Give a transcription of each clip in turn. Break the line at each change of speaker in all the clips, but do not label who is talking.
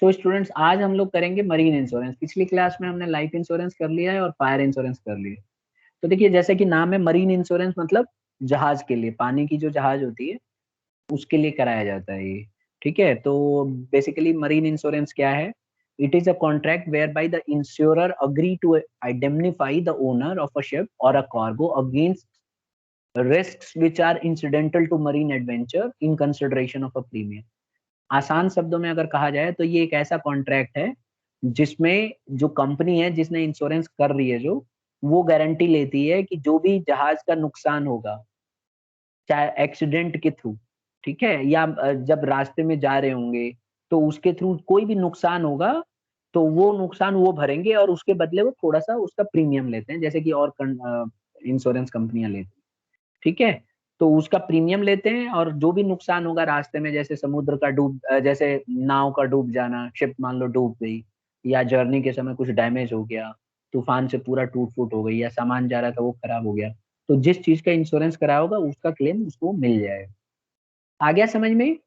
तो स्टूडेंट्स आज हम लोग करेंगे मरीन इंश्योरेंस। पिछली क्लास में हमने लाइफ इंश्योरेंस कर लिया है और फायर इंश्योरेंस कर लिया है। तो देखिए जैसे कि नाम है मरीन इंश्योरेंस, मतलब जहाज के लिए, पानी की जो जहाज होती है उसके लिए कराया जाता है ये। ठीक है, तो बेसिकली मरीन इंश्योरेंस क्या है? It is a contract whereby the insurer agree to identify the owner of a ship और a cargo against risks which are incidental to marine adventure in consideration of a premium। आसान शब्दों में अगर कहा जाए तो ये एक ऐसा कॉन्ट्रैक्ट है जिसमें जो कंपनी है जिसने इंश्योरेंस कर रही है, जो वो गारंटी लेती है कि जो भी जहाज का नुकसान होगा, चाहे एक्सीडेंट के थ्रू, ठीक है, या जब रास्ते में जा रहे होंगे तो उसके थ्रू कोई भी नुकसान होगा, तो वो नुकसान वो भरेंगे और उसके बदले वो थोड़ा सा उसका प्रीमियम लेते हैं, जैसे कि और इंश्योरेंस कंपनियां लेती हैं। ठीक है, तो उसका प्रीमियम लेते हैं और जो भी नुकसान होगा रास्ते में, जैसे समुद्र का जैसे नाव का डूब जाना, शिप मान लो डूब गई, या जर्नी के समय कुछ डैमेज हो गया, तूफान से पूरा टूट फूट हो गई, या सामान जा रहा था वो खराब हो गया, तो जिस चीज का इंश्योरेंस कराया होगा उसका क्लेम उसको मिल जाएगा। आ गया समझ में?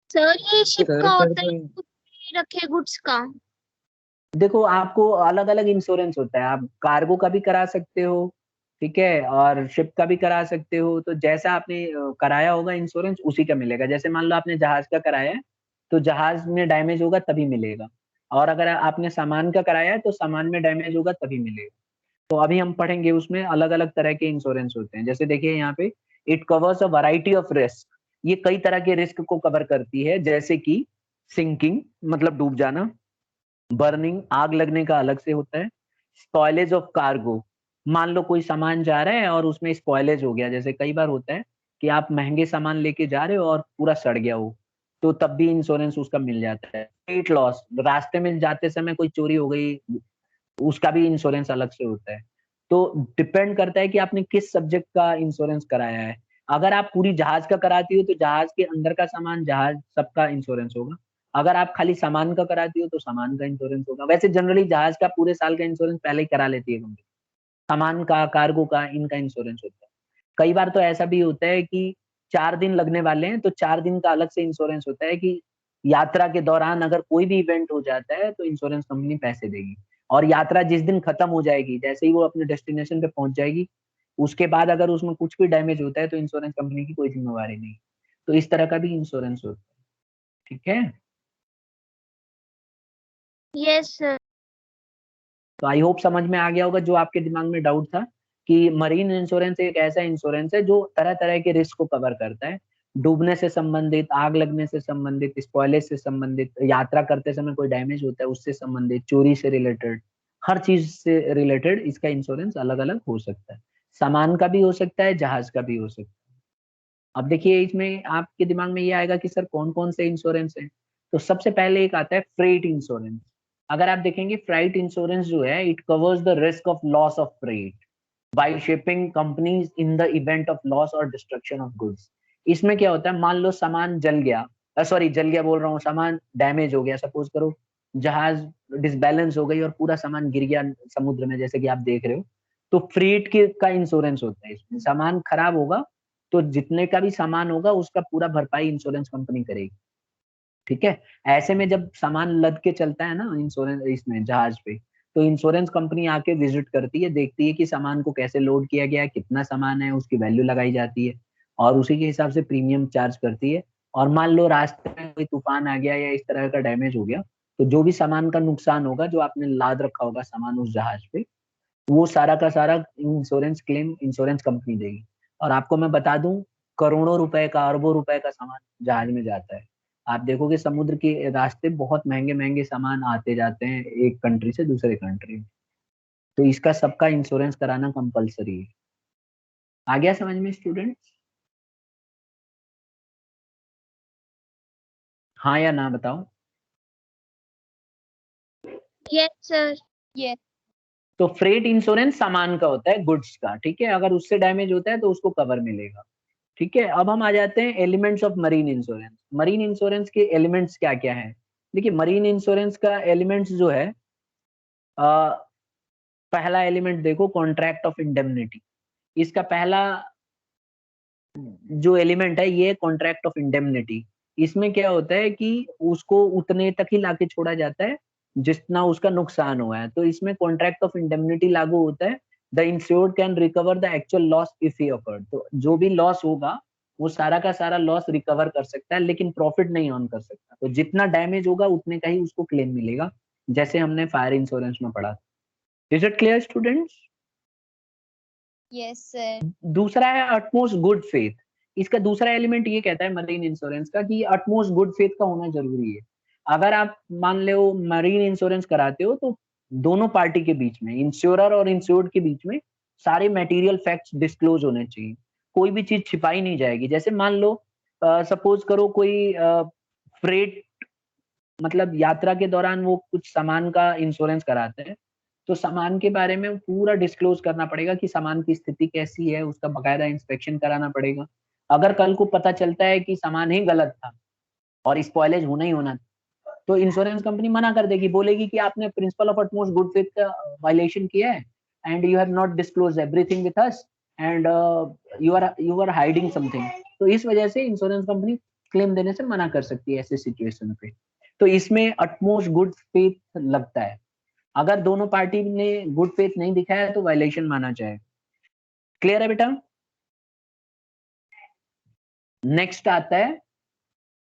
सर ये शिप
सर
का
पर
होता है, रखे गुड्स का।
देखो आपको अलग अलग इंश्योरेंस होता है, आप कार्गो का भी करा सकते हो, ठीक है, और शिप का भी करा सकते हो। तो जैसा आपने कराया होगा इंश्योरेंस उसी का मिलेगा। जैसे मान लो आपने जहाज का कराया है तो जहाज में डैमेज होगा तभी मिलेगा, और अगर आपने सामान का कराया है तो सामान में डैमेज होगा तभी मिलेगा। तो अभी हम पढ़ेंगे उसमें अलग अलग तरह के इंश्योरेंस होते हैं। जैसे देखिए यहाँ पे, it covers a variety of risk. ये कई तरह के रिस्क को कवर करती है, जैसे कि सिंकिंग मतलब डूब जाना, बर्निंग आग लगने का अलग से होता है, स्पॉइलेज ऑफ कार्गो, मान लो कोई सामान जा रहा है और उसमें स्पॉइलेज हो गया, जैसे कई बार होता है कि आप महंगे सामान लेके जा रहे हो और पूरा सड़ गया हो, तो तब भी इंश्योरेंस उसका मिल जाता है। वेट लॉस, रास्ते में जाते समय कोई चोरी हो गई, उसका भी इंश्योरेंस अलग से होता है। तो डिपेंड करता है कि आपने किस सब्जेक्ट का इंश्योरेंस कराया है। अगर आप पूरी जहाज का कराती हो तो जहाज के अंदर का सामान, जहाज सबका इंश्योरेंस होगा। अगर आप खाली सामान का कराती हो तो सामान का इंश्योरेंस होगा। वैसे जनरली जहाज का पूरे साल का इंश्योरेंस पहले ही करा लेती है कंपनी। सामान का, कार्गो का, इनका इंश्योरेंस होता है। कई बार तो ऐसा भी होता है कि 4 दिन लगने वाले हैं तो 4 दिन का अलग से इंश्योरेंस होता है कि यात्रा के दौरान अगर कोई भी इवेंट हो जाता है तो इंश्योरेंस कंपनी पैसे देगी। और यात्रा जिस दिन खत्म हो जाएगी, जैसे ही वो अपने डेस्टिनेशन पे पहुंच जाएगी, उसके बाद अगर उसमें कुछ भी डैमेज होता है तो इंश्योरेंस कंपनी की कोई जिम्मेवारी नहीं। तो इस तरह का भी इंश्योरेंस होता है। ठीक है,
यस सर।
तो आई होप समझ में आ गया होगा जो आपके दिमाग में डाउट था, कि मरीन इंश्योरेंस एक ऐसा इंश्योरेंस है जो तरह तरह के रिस्क को कवर करता है। डूबने से संबंधित, आग लगने से संबंधित, स्पॉइलेज से संबंधित, यात्रा करते समय कोई डैमेज होता है उससे संबंधित, चोरी से रिलेटेड, हर चीज से रिलेटेड इसका इंश्योरेंस अलग अलग हो सकता है। सामान का भी हो सकता है, जहाज का भी हो सकता है। अब देखिए इसमें आपके दिमाग में ये आएगा कि सर कौन कौन से इंश्योरेंस है। तो सबसे पहले एक आता है फ्रेट इंश्योरेंस। अगर आप देखेंगे फ्राइट इंश्योरेंस जो है, it covers the risk of loss of freight by shipping companies in the event of loss और डिस्ट्रक्शन ऑफ गुड्स। इसमें क्या होता है, मान लो सामान जल गया, सॉरी जल गया बोल रहा हूँ, सामान डैमेज हो गया, सपोज करो जहाज डिसबैलेंस हो गई और पूरा सामान गिर गया समुद्र में, जैसे कि आप देख रहे हो, तो फ्रेट के का इंश्योरेंस होता है। इसमें सामान खराब होगा तो जितने का भी सामान होगा उसका पूरा भरपाई इंश्योरेंस कंपनी करेगी। ठीक है, ऐसे में जब सामान लद के चलता है ना इंश्योरेंस इसमें जहाज पे, तो इंश्योरेंस कंपनी आके विजिट करती है, देखती है कि सामान को कैसे लोड किया गया है, कितना सामान है, उसकी वैल्यू लगाई जाती है और उसी के हिसाब से प्रीमियम चार्ज करती है। और मान लो रास्ते में कोई तूफान आ गया या इस तरह का डैमेज हो गया, तो जो भी सामान का नुकसान होगा, जो आपने लाद रखा होगा सामान उस जहाज पे, वो सारा का सारा इंश्योरेंस क्लेम इंश्योरेंस कंपनी देगी। और आपको मैं बता दूं, करोड़ों रुपए का, अरबों रुपए का सामान जहाज में जाता है। आप देखोगे समुद्र के रास्ते बहुत महंगे महंगे सामान आते जाते हैं एक कंट्री से दूसरे कंट्री में। तो इसका सबका इंश्योरेंस कराना कंपलसरी है। आ गया समझ में स्टूडेंट्स? हाँ या ना बताओ।
Yes sir. यस।
तो फ्रेट इंश्योरेंस सामान का होता है, गुड्स का, ठीक है, अगर उससे डैमेज होता है तो उसको कवर मिलेगा। ठीक है, अब हम आ जाते हैं elements of marine insurance. Marine insurance के एलिमेंट्स क्या क्या है? देखिए मरीन इंश्योरेंस का एलिमेंट्स जो है, अ, पहला एलिमेंट देखो, कॉन्ट्रैक्ट ऑफ इंडेमनिटी। इसका पहला जो एलिमेंट है ये कॉन्ट्रैक्ट ऑफ इंडेमनिटी। इसमें क्या होता है कि उसको उतने तक ही लाके छोड़ा जाता है जितना उसका नुकसान हुआ है। तो इसमें कॉन्ट्रैक्ट ऑफ इंडेमनिटी लागू होता है। The insured can recover the actual loss if he occurred. तो जो भी लॉस होगा वो सारा का सारा लॉस रिकवर कर सकता है, लेकिन प्रॉफिट नहीं ऑन कर सकता। तो जितना डैमेज होगा उतने का ही उसको क्लेम मिलेगा, जैसे हमने फायर इंश्योरेंस में पढ़ा। Is it clear students?
Yes, sir.
दूसरा है अटमोस्ट गुड फेथ। इसका दूसरा एलिमेंट ये कहता है मरीन इंश्योरेंस का कि अटमोस्ट गुड फेथ का होना जरूरी है। अगर आप मान लो मरीन इंश्योरेंस कराते हो तो दोनों पार्टी के बीच में, इंश्योरर और इंश्योर्ड के बीच में, सारे मटेरियल फैक्ट्स डिस्क्लोज होने चाहिए। कोई भी चीज छिपाई नहीं जाएगी। जैसे मान लो सपोज करो कोई फ्रेट, मतलब यात्रा के दौरान वो कुछ सामान का इंश्योरेंस कराते हैं, तो सामान के बारे में पूरा डिस्क्लोज करना पड़ेगा कि सामान की स्थिति कैसी है, उसका बकायदा इंस्पेक्शन कराना पड़ेगा। अगर कल को पता चलता है कि सामान ही गलत था और स्पॉइलेज होना ही होना था, तो इंश्योरेंस कंपनी मना कर देगी, बोलेगी कि आपने principle of utmost good faith का वायलेशन किया है and you have not disclose everything with us and you are hiding something. तो इस वजह से इंश्योरेंस कंपनी क्लेम देने से मना कर सकती है ऐसे सिचुएशन पे। तो इसमें अटमोस्ट गुड फेथ लगता है। अगर दोनों पार्टी ने गुड फेथ नहीं दिखाया तो वायलेशन माना जाए। क्लियर है बेटा? नेक्स्ट आता है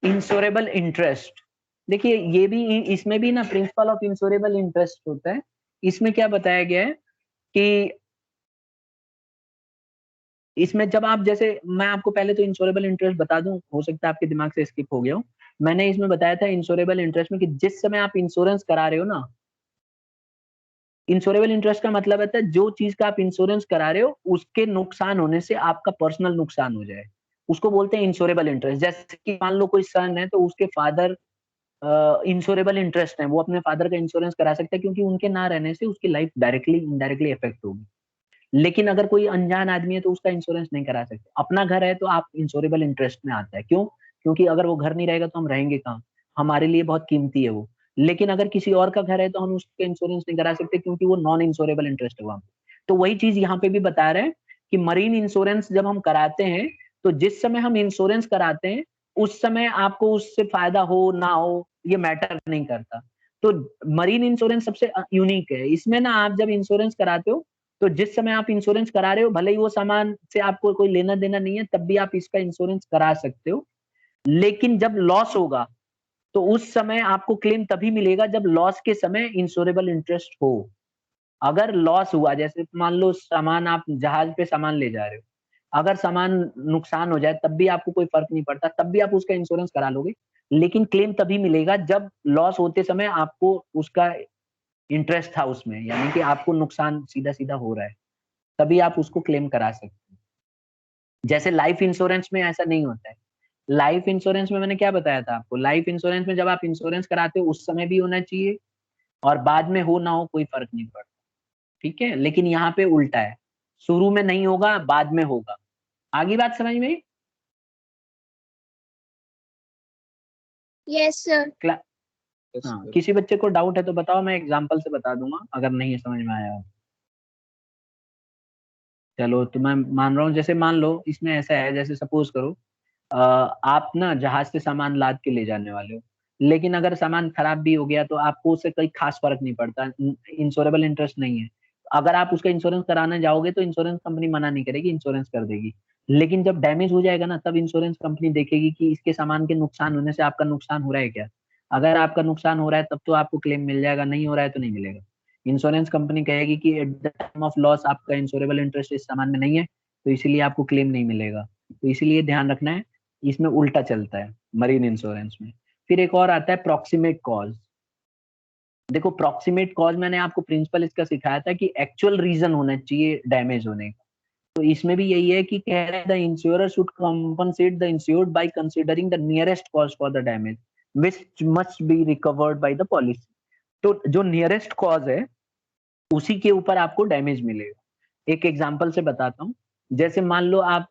इंश्योरेबल इंटरेस्ट। देखिए ये भी, इसमें भी ना प्रिंसिपल ऑफ इंश्योरेबल इंटरेस्ट होता है। इसमें क्या बताया गया है कि इसमें जब आप, जैसे मैं आपको पहले तो इंश्योरेबल इंटरेस्ट बता दूं, हो सकता है आपके दिमाग से स्किप हो गया हो। मैंने इसमें बताया था इंश्योरेबल इंटरेस्ट में कि जिस समय आप इंश्योरेंस करा रहे हो ना, इंश्योरेबल इंटरेस्ट का मतलब है जो चीज का आप इंश्योरेंस करा रहे हो उसके नुकसान होने से आपका पर्सनल नुकसान हो जाए, उसको बोलते हैं इंश्योरेबल इंटरेस्ट। जैसे कि मान लो कोई सन है तो उसके फादर इंश्योरेबल इंटरेस्ट है, वो अपने फादर का इंश्योरेंस करा सकता है क्योंकि उनके ना रहने से उसकी लाइफ डायरेक्टली इनडायरेक्टली इफेक्ट होगी। लेकिन अगर कोई अनजान आदमी है तो उसका इंश्योरेंस नहीं करा सकते। अपना घर है तो आप इंश्योरेबल इंटरेस्ट में आता है। क्यों? क्योंकि अगर वो घर नहीं रहेगा तो हम रहेंगे कहाँ, हमारे लिए बहुत कीमती है वो। लेकिन अगर किसी और का घर है तो हम उसका इंश्योरेंस नहीं करा सकते क्योंकि वो नॉन इंश्योरेबल इंटरेस्ट है वहां पे। तो वही चीज यहाँ पे भी बता रहे हैं कि मरीन इंश्योरेंस जब हम कराते हैं तो जिस समय हम इंश्योरेंस कराते हैं उस समय आपको उससे फायदा हो ना हो ये मैटर नहीं करता। तो मरीन इंश्योरेंस सबसे यूनिक है। इसमें ना आप जब इंश्योरेंस कराते हो तो जिस समय आप इंश्योरेंस करा रहे हो, भले ही वो सामान से आपको कोई लेना देना नहीं है, तब भी आप इसका इंश्योरेंस करा सकते हो। लेकिन जब लॉस होगा तो उस समय आपको क्लेम तभी मिलेगा जब लॉस के समय इंश्योरेबल इंटरेस्ट हो। अगर लॉस हुआ, जैसे मान लो सामान, आप जहाज पे सामान ले जा रहे हो, अगर सामान नुकसान हो जाए तब भी आपको कोई फर्क नहीं पड़ता, तब भी आप उसका इंश्योरेंस करा लोगे। लेकिन क्लेम तभी मिलेगा जब लॉस होते समय आपको उसका इंटरेस्ट था उसमें, यानी कि आपको नुकसान सीधा सीधा हो रहा है, तभी आप उसको क्लेम करा सकते हैं। जैसे लाइफ इंश्योरेंस में ऐसा नहीं होता है। लाइफ इंश्योरेंस में मैंने क्या बताया था आपको, लाइफ इंश्योरेंस में जब आप इंश्योरेंस कराते हो उस समय भी होना चाहिए और बाद में हो ना हो कोई फर्क नहीं पड़ता। ठीक है? लेकिन यहाँ पे उल्टा है, शुरू में नहीं होगा बाद में होगा। आगे बात समझ में?
Yes, sir.
क्ला-
Yes,
हाँ,
sir.
किसी बच्चे को डाउट है तो बताओ, मैं एग्जांपल से बता दूंगा अगर नहीं समझ में आया। चलो तो मैं मान रहा हूँ, जैसे मान लो इसमें ऐसा है, जैसे सपोज करो आप ना जहाज से सामान लाद के ले जाने वाले हो, लेकिन अगर सामान खराब भी हो गया तो आपको उससे कोई खास फर्क नहीं पड़ता, इंश्योरेबल इंटरेस्ट नहीं है। अगर आप उसका इंश्योरेंस कराने जाओगे तो इंश्योरेंस कंपनी मना नहीं करेगी, इंश्योरेंस कर देगी। लेकिन जब डैमेज हो जाएगा ना, तब इंश्योरेंस कंपनी देखेगी कि इसके सामान के नुकसान होने से आपका नुकसान हो रहा है क्या। अगर आपका नुकसान हो रहा है तब तो आपको क्लेम मिल जाएगा, नहीं हो रहा है तो नहीं मिलेगा। इंश्योरेंस कंपनी कहेगी कि at the time of loss आपका इंश्योरेबल इंटरेस्ट इस सामान में नहीं है, तो इसीलिए आपको क्लेम नहीं मिलेगा। तो इसीलिए ध्यान रखना है, इसमें उल्टा चलता है मरीन इंश्योरेंस में। फिर एक और आता है प्रॉक्सिमेट कॉज। देखो प्रॉक्सिमेट कॉज मैंने आपको प्रिंसिपल इसका सिखाया था कि एक्चुअल रीजन होना चाहिए डैमेज होने का। तो इसमें भी यही है कि कह रहे हैं the insurer should compensate the insured by considering the nearest cause for the damage which must be recovered by the policy. तो जो नियरेस्ट कॉज है उसी के ऊपर आपको डैमेज मिलेगा। एक एग्जांपल से बताता हूँ। जैसे मान लो आप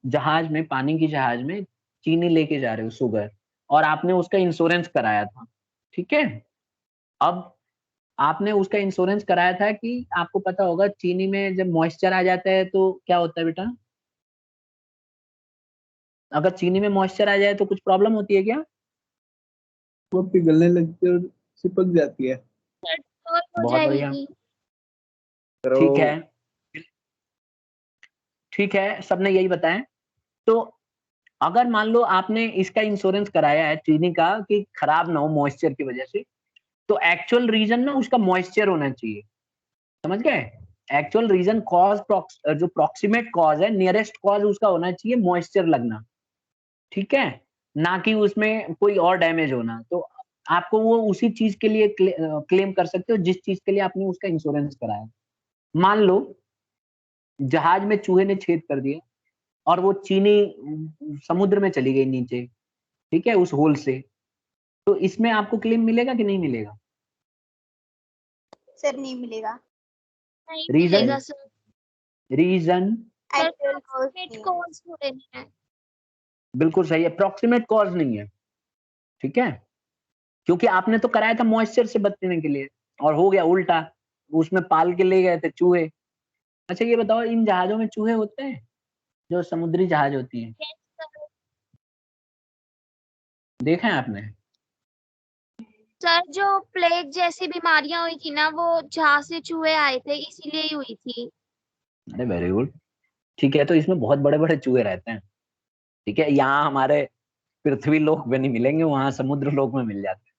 जहाज में, पानी की जहाज में चीनी लेके जा रहे हो, शुगर, और आपने उसका इंश्योरेंस कराया था। ठीक है? अब आपने उसका इंश्योरेंस कराया था कि आपको पता होगा चीनी में जब मॉइस्चर आ जाता है तो क्या होता है बेटा? अगर चीनी में मॉइस्चर आ जाए तो कुछ प्रॉब्लम होती है क्या?
वो पिघलने लगती है और चिपक जाती है।
और हो
बहुत बढ़िया।
जाएगी।
ठीक है,
तो
ठीक है, सबने यही बताया। तो अगर मान लो आपने इसका इंश्योरेंस कराया है चीनी का कि खराब ना हो मॉइस्चर की वजह से, तो एक्चुअल रीजन ना उसका मॉइस्चर होना चाहिए। समझ गए? एक्चुअल रीजन कॉज जो प्रॉक्सिमेट कॉज है, नियरेस्ट कॉज उसका होना चाहिए मॉइस्चर लगना। ठीक है, ना कि उसमें कोई और डैमेज होना। तो आपको वो उसी चीज के लिए क्लेम कर सकते हो जिस चीज के लिए आपने उसका इंश्योरेंस कराया। मान लो जहाज में चूहे ने छेद कर दिया और वो चीनी समुद्र में चली गई नीचे, ठीक है, उस होल से, तो इसमें आपको क्लेम मिलेगा कि नहीं मिलेगा?
सर नहीं मिलेगा।
नहीं
रीजन?
मिलेगा sir.
Reason?
Sir
actual cause
proximate
नहीं है।
कॉज थोड़े नहीं है।
बिल्कुल सही है, अप्रोक्सीमेट कॉज नहीं है। ठीक है, क्योंकि आपने तो कराया था मॉइस्चर से बचने के लिए और हो गया उल्टा, उसमें पाल के ले गए थे चूहे। अच्छा ये बताओ, इन जहाजों में चूहे होते हैं, जो समुद्री जहाज होती हैं?
Yes, sir.
देखा है आपने?
सर जो प्लेग जैसी बीमारियां हुई थी ना, वो जहाँ से चूहे आए थे इसीलिए ही हुई थी।
अरे वेरी गुड। ठीक है, तो इसमें बहुत बड़े बड़े चूहे रहते हैं। ठीक है, यहाँ हमारे पृथ्वी लोक में नहीं मिलेंगे, वहां समुद्र लोक में मिल जाते हैं।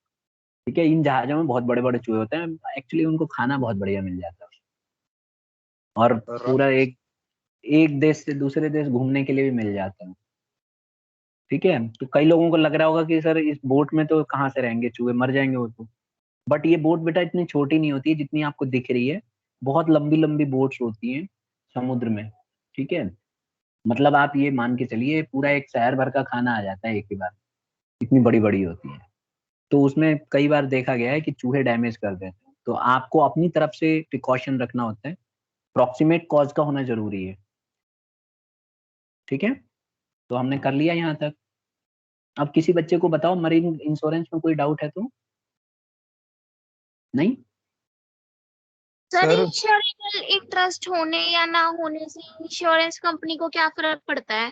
ठीक है, इन जहाजों में बहुत बड़े बड़े चूहे होते हैं, एक्चुअली उनको खाना बहुत बढ़िया मिल जाता है। और पूरा एक एक देश से दूसरे देश घूमने के लिए भी मिल जाता है। ठीक है, तो कई लोगों को लग रहा होगा कि सर इस बोट में तो कहाँ से रहेंगे चूहे, मर जाएंगे वो तो। बट ये बोट बेटा इतनी छोटी नहीं होती है जितनी आपको दिख रही है, बहुत लंबी लंबी बोट्स होती हैं समुद्र में। ठीक है, मतलब आप ये मान के चलिए पूरा एक शहर भर का खाना आ जाता है एक ही बार, इतनी बड़ी बड़ी होती है। तो उसमें कई बार देखा गया है कि चूहे डैमेज कर देते हैं, तो आपको अपनी तरफ से प्रिकॉशन रखना होता है। प्रॉक्सिमेट कॉज का होना जरूरी है। ठीक है, तो हमने कर लिया यहाँ तक। अब किसी बच्चे को बताओ मरीन इंश्योरेंस में कोई डाउट है तो? नहीं?
सर
सर
इंश्योरेबल इंटरेस्ट होने या ना होने से इंश्योरेंस कंपनी को क्या फर्क पड़ता है?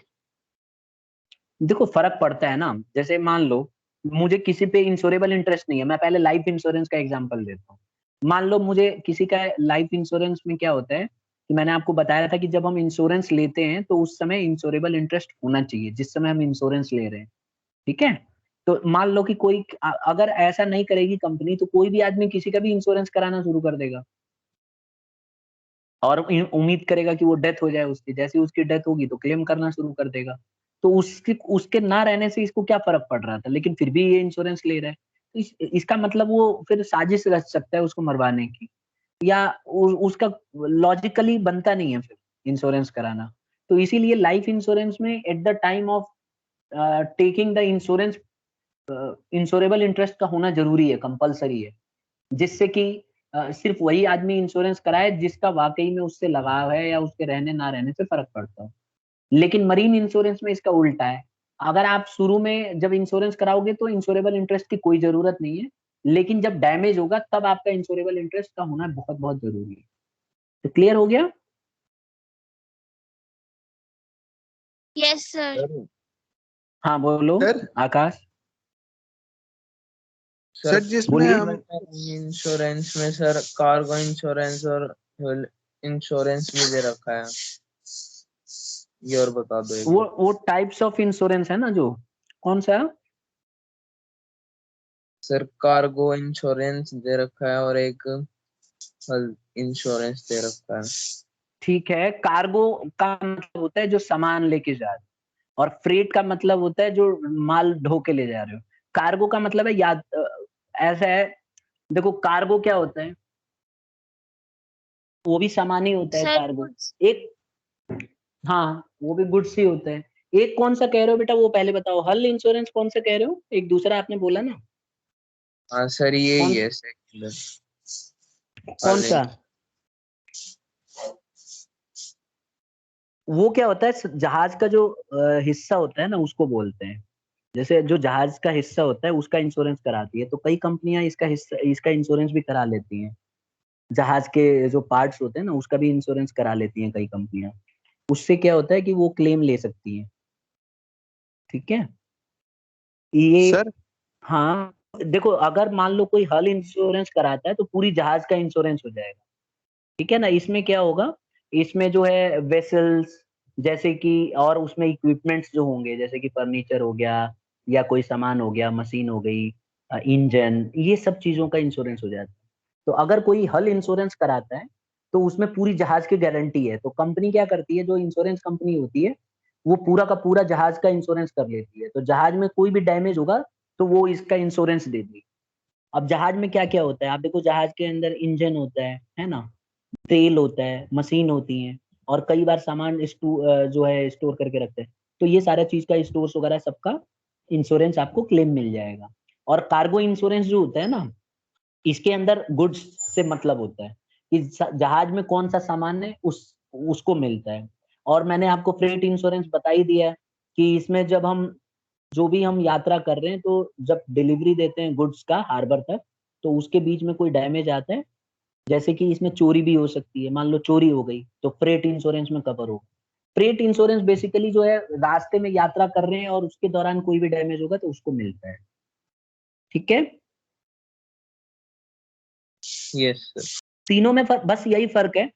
देखो फर्क पड़ता है ना, जैसे मान लो मुझे किसी पे इंश्योरेबल इंटरेस्ट नहीं है, मैं पहले लाइफ इंश्योरेंस का एग्जांपल देता हूँ। मान लो मुझे किसी का लाइफ इंश्योरेंस में क्या होता है कि मैंने आपको बताया था कि जब हम इंश्योरेंस लेते हैं तो उस समय इंश्योरेबल इंटरेस्ट होना चाहिए जिस समय हम इंश्योरेंस ले रहे हैं। ठीक है, तो मान लो कि कोई अगर ऐसा नहीं करेगी कंपनी तो कोई भी आदमी किसी का भी इंश्योरेंस कराना शुरू कर देगा और उम्मीद करेगा कि वो डेथ हो जाए उसकी, जैसे उसकी डेथ होगी तो क्लेम करना शुरू कर देगा। तो उसके उसके ना रहने से इसको क्या फर्क पड़ रहा था, लेकिन फिर भी ये इंश्योरेंस ले रहा है। तो इसका मतलब वो फिर साजिश रच सकता है उसको मरवाने की, या उसका लॉजिकली बनता नहीं है फिर इंश्योरेंस कराना। तो इसीलिए लाइफ इंश्योरेंस में at the time of taking the insurance insurable interest का होना जरूरी है, कंपलसरी है, जिससे कि सिर्फ वही आदमी इंश्योरेंस कराए जिसका वाकई में उससे लगाव है या उसके रहने ना रहने से फर्क पड़ता हो। लेकिन मरीन इंश्योरेंस में इसका उल्टा है। अगर आप शुरू में जब इंश्योरेंस कराओगे तो इंश्योरेबल इंटरेस्ट की कोई जरूरत नहीं है, लेकिन जब डैमेज होगा तब आपका इंश्योरेबल इंटरेस्ट का होना बहुत बहुत जरूरी है। तो क्लियर हो गया?
Yes sir.
सर
हाँ बोलो
सर
आकाश।
सर जिसमें
बोलिए।
हम इंश्योरेंस में सर कार्गो इंश्योरेंस और इंश्योरेंस भी दे रखा है, ये और बता दो एक बार।
वो टाइप्स ऑफ इंश्योरेंस है ना, जो कौन सा?
सर कार्गो इंश्योरेंस दे रखा है और एक इंश्योरेंस दे रखा है।
ठीक है, कार्गो का मतलब होता है जो सामान लेके जा रहे हो, और फ्रेट का मतलब होता है जो माल ढो के ले जा रहे हो। कार्गो का मतलब है याद ऐसा है, देखो कार्गो क्या होता है, वो भी सामान ही होता है
सर
कार्गो।
गुड्स।
एक, हाँ वो भी गुड्स ही होते हैं। एक कौन सा कह रहे हो बेटा, वो पहले बताओ, हल इंश्योरेंस कौन सा कह रहे हो, एक दूसरा आपने बोला ना?
हाँ सर यही
कौन
है सेक्युलर।
कौन सा? वो क्या होता है, जहाज का जो हिस्सा होता है ना उसको बोलते हैं। जैसे जो जहाज का हिस्सा होता है उसका इंश्योरेंस कराती है, तो कई कंपनियां इसका हिस्सा इसका इंश्योरेंस भी करा लेती हैं। जहाज के जो पार्ट्स होते हैं ना उसका भी इंश्योरेंस करा लेती हैं कई कंपनियां। उससे क्या होता है कि वो क्लेम ले सकती हैं। ठीक है ये।
सर
हाँ देखो, अगर मान लो कोई हल इंश्योरेंस कराता है तो पूरी जहाज का इंश्योरेंस हो जाएगा, ठीक है ना। इसमें क्या होगा, इसमें जो है वेसल्स जैसे कि, और उसमें इक्विपमेंट्स जो होंगे जैसे कि फर्नीचर हो गया या कोई सामान हो गया, मशीन हो गई, इंजन, ये सब चीजों का इंश्योरेंस हो जाता है। तो अगर कोई हल इंश्योरेंस कराता है तो उसमें पूरी जहाज की गारंटी है, तो कंपनी क्या करती है, जो इंश्योरेंस कंपनी होती है वो पूरा का पूरा जहाज का इंश्योरेंस कर लेती है। तो जहाज में कोई भी डैमेज होगा तो वो इसका इंश्योरेंस दे देगी। अब जहाज में क्या क्या होता है, आप देखो जहाज के अंदर इंजन होता है ना, तेल होता है, मशीन होती है, और कई बार सामान जो है स्टोर करके रखते हैं। तो ये सारा चीज का स्टोर्स वगैरह सबका इंश्योरेंस आपको क्लेम मिल जाएगा। और कार्गो इंश्योरेंस जो होता है ना, इसके अंदर गुड्स से मतलब होता है कि जहाज में कौन सा सामान है उसको मिलता है। और मैंने आपको फ्रेट इंश्योरेंस बता ही दिया है कि इसमें जब हम जो भी हम यात्रा कर रहे हैं तो जब डिलीवरी देते हैं गुड्स का हार्बर तक, तो उसके बीच में कोई डैमेज आता है, जैसे कि इसमें चोरी भी हो सकती है, मान लो चोरी हो गई तो फ्रेट इंश्योरेंस में कवर होगा। फ्रेट इंश्योरेंस बेसिकली जो है रास्ते में यात्रा कर रहे हैं और उसके दौरान कोई भी डैमेज होगा तो उसको मिलता है, ठीक है।
Yes sir.
तीनों में बस यही फर्क है।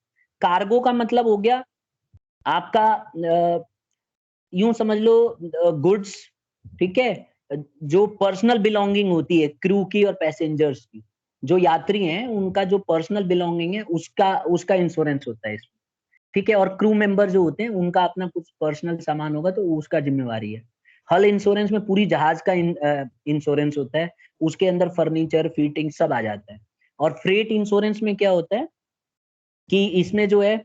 कार्गो का मतलब हो गया आपका यूं समझ लो गुड्स, ठीक है, जो पर्सनल बिलोंगिंग होती है क्रू की और पैसेंजर्स की, जो यात्री हैं उनका जो पर्सनल बिलोंगिंग है उसका उसका इंश्योरेंस होता है इसमें, ठीक है। और क्रू मेंबर जो होते हैं उनका अपना कुछ पर्सनल सामान होगा तो उसका जिम्मेवारी है। हल इंश्योरेंस में पूरी जहाज का इंश्योरेंस होता है, उसके अंदर फर्नीचर फिटिंग सब आ जाता है। और फ्रेट इंश्योरेंस में क्या होता है कि इसमें जो है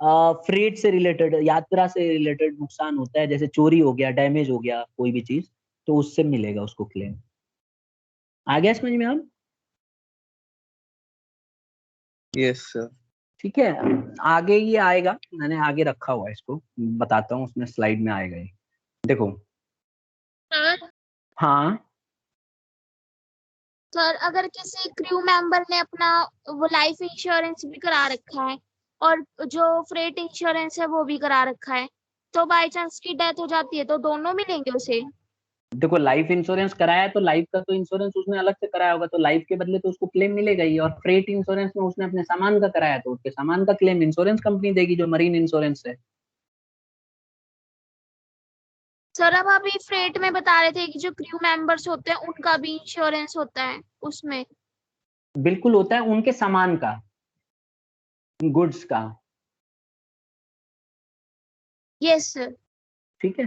फ्रेट से रिलेटेड, यात्रा से रिलेटेड नुकसान होता है, जैसे चोरी हो गया, डैमेज हो गया कोई भी चीज, तो उससे मिलेगा उसको क्लेम। आ गया समझ में आप?
Yes sir.
ठीक है, आगे ये आएगा, मैंने आगे रखा हुआ है इसको, बताता हूँ, उसमें स्लाइड में आएगा ये, देखो।
सर
हाँ
सर अगर किसी क्रू मेंबर ने अपना वो लाइफ इंश्योरेंस भी करा रखा है और जो फ्रेट इंश्योरेंस है वो भी करा रखा है, तो बाय चांस की डेथ हो जाती है तो दोनों मिलेंगे उसे?
देखो, लाइफ इंश्योरेंस कराया है तो लाइफ का तो इंश्योरेंस उसने अलग से कराया होगा, तो लाइफ के बदले तो उसको क्लेम मिलेगा ही। और फ्रेट इंश्योरेंस में उसने अपने सामान का कराया तो उसके सामान का क्लेम इंश्योरेंस कंपनी देगी, जो मरीन इंश्योरेंस है।
सर अब अभी फ्रेट में बता रहे थे कि जो क्रू मेंबर्स होते हैं उनका भी इंश्योरेंस होता है उसमें।
बिल्कुल होता है, उनके सामान का, गुड्स का,
यस सर।
ठीक है।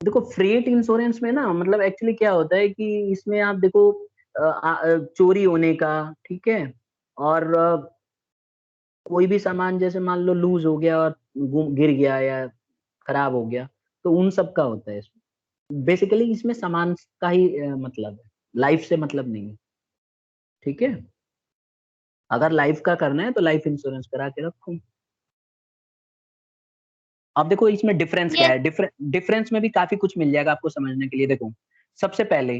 देखो फ्रेट इंश्योरेंस में ना, मतलब एक्चुअली क्या होता है कि इसमें आप देखो चोरी होने का, ठीक है, और कोई भी सामान जैसे मान लो लूज हो गया और गिर गया या खराब हो गया, तो उन सब का होता है इसमें। बेसिकली इसमें सामान का ही मतलब है, लाइफ से मतलब नहीं है, ठीक है। अगर लाइफ का करना है तो लाइफ इंश्योरेंस करा के रखो। अब देखो इसमें डिफरेंस क्या
यस
है, डिफरेंस में भी काफी कुछ मिल जाएगा आपको समझने के लिए। देखो सबसे पहले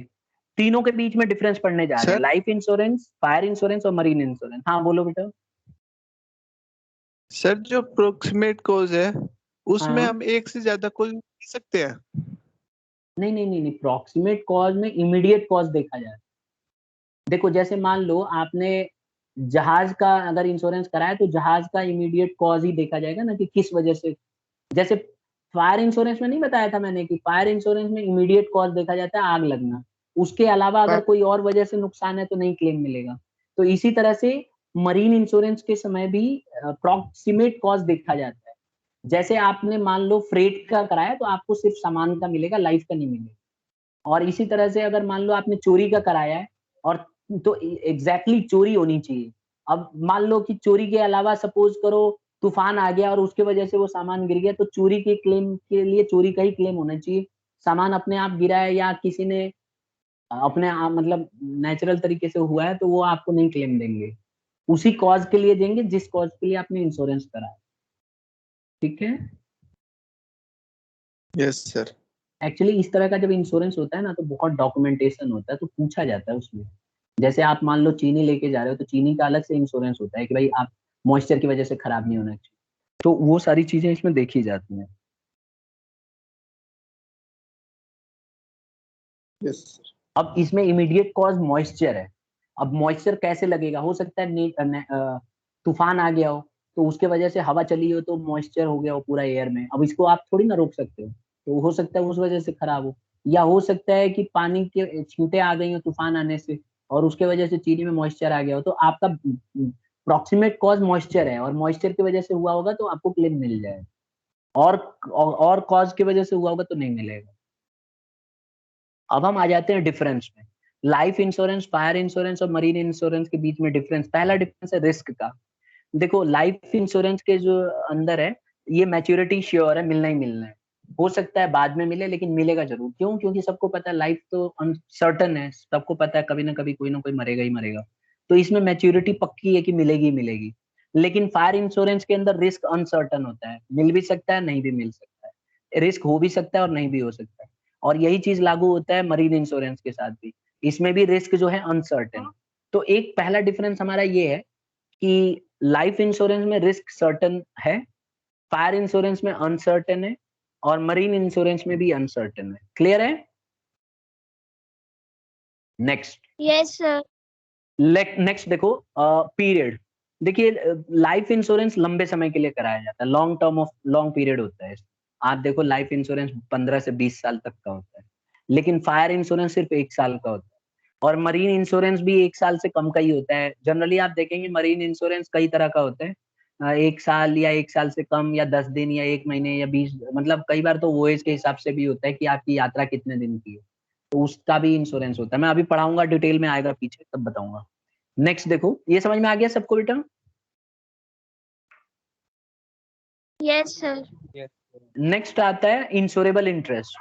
तीनों के बीच में डिफरेंस पढ़ने जा रहे हैं,
sir
life insurance, fire insurance और मरीन इंश्योरेंस। हाँ बोलो बेटा।
सर जो प्रोक्सीमेट कॉज है उसमें
हाँ
हम एक से ज्यादा कॉज ले सकते हैं?
नहीं नहीं नहीं नहीं, प्रॉक्सिमेट कॉज में इमीडिएट कॉज देखा जाए। देखो जैसे मान लो आपने जहाज का अगर इंश्योरेंस कराया तो जहाज का इमीडिएट कॉज ही देखा जाएगा ना, कि किस वजह से। जैसे फायर इंश्योरेंस में नहीं बताया था मैंने कि फायर इंश्योरेंस में इमीडिएट कॉज देखा जाता है आग लगना, उसके अलावा अगर
हाँ
कोई और वजह से नुकसान है तो नहीं क्लेम मिलेगा। तो इसी तरह से मरीन इंश्योरेंस के समय भी प्रॉक्सिमेट कॉज देखा जाता है। जैसे आपने मान लो फ्रेट का कराया तो आपको सिर्फ सामान का मिलेगा, लाइफ का नहीं मिलेगा। और इसी तरह से अगर मान लो आपने चोरी का कराया है, और तो एग्जैक्टली चोरी होनी चाहिए। अब मान लो कि चोरी के अलावा सपोज करो तूफान आ गया और उसके वजह से वो सामान गिर गया, तो चोरी के क्लेम के लिए चोरी का ही क्लेम होना चाहिए। सामान अपने आप गिरा है या किसी ने अपने आप मतलब नेचुरल तरीके से हुआ है तो वो आपको नहीं क्लेम देंगे, उसी कॉज के लिए देंगे जिस कॉज के लिए आपने इंश्योरेंस कराया, ठीक है।
Yes sir.
एक्चुअली इस तरह का जब इंश्योरेंस होता है ना तो बहुत डॉक्यूमेंटेशन होता है, तो पूछा जाता है उसमें। जैसे आप मान लो चीनी लेके जा रहे हो तो चीनी का अलग से इंश्योरेंस होता है कि भाई आप मॉइस्चर की वजह से खराब नहीं होना चाहिए, तो वो सारी चीजें इसमें देखी जाती हैं।
यस
अब इसमें इमीडिएट कॉज मॉइस्चर है। अब मॉइस्चर कैसे लगेगा, हो सकता है तूफान आ गया हो तो उसके वजह से हवा चली हो तो मॉइस्चर हो गया हो पूरा एयर में, अब इसको आप थोड़ी ना रोक सकते हो, तो हो सकता है उस वजह से खराब हो। या हो सकता है कि पानी के छींटे आ गई हो तूफान आने से और उसके वजह से चीनी में मॉइस्चर आ गया हो, तो आपका प्रॉक्सिमेट कॉज मॉइस्चर है और मॉइस्चर की वजह से हुआ होगा तो आपको क्लेम मिल जाएगा, और कॉज की वजह से हुआ होगा तो नहीं मिलेगा। अब हम आ जाते हैं डिफरेंस में। लाइफ इंश्योरेंस, फायर इंश्योरेंस और मरीन इंश्योरेंस के बीच में डिफरेंस, पहला डिफरेंस है रिस्क का। देखो लाइफ इंश्योरेंस के जो अंदर है ये मैच्योरिटी श्योर है, मिलना ही मिलना है, हो सकता है बाद में मिले लेकिन मिलेगा जरूर। क्यों? क्योंकि सबको पता है लाइफ तो अनसर्टन है, सबको पता है कभी ना कभी कोई ना कोई मरेगा ही मरेगा, तो इसमें मैच्योरिटी पक्की है कि मिलेगी ही मिलेगी। लेकिन फायर इंश्योरेंस के अंदर रिस्क अनसर्टन होता है, मिल भी सकता है नहीं भी मिल सकता है, रिस्क हो भी सकता है और नहीं भी हो सकता है। और यही चीज लागू होता है मरीन इंश्योरेंस के साथ भी, इसमें भी रिस्क जो है अनसर्टेन। तो एक पहला डिफरेंस हमारा ये है कि लाइफ इंश्योरेंस में रिस्क सर्टेन है, फायर इंश्योरेंस में अनसर्टेन है और मरीन इंश्योरेंस में भी अनसर्टेन है। क्लियर है? Next
yes sir.
नेक्स्ट देखो पीरियड। देखिए लाइफ इंश्योरेंस लंबे समय के लिए कराया जाता है, लॉन्ग पीरियड होता है। आप देखो लाइफ इंश्योरेंस 15 से 20 साल तक का होता है, लेकिन फायर इंश्योरेंस सिर्फ 1 साल का होता है और मरीन इंश्योरेंस भी 1 साल से कम का ही होता है। जनरली आप देखेंगे मरीन इंश्योरेंस कई तरह का होता है, 1 साल या 1 साल से कम या 10 दिन या 1 महीने या 20, मतलब कई बार तो वॉयज के हिसाब से भी होता है कि आपकी यात्रा कितने दिन की है, तो उसका भी इंश्योरेंस होता है। मैं अभी पढ़ाऊंगा, डिटेल में आएगा पीछे तब बताऊंगा। नेक्स्ट देखो, ये समझ में आ गया सबको बेटा?
Yes sir.
Yes.
नेक्स्ट आता है इंश्योरेबल इंटरेस्ट।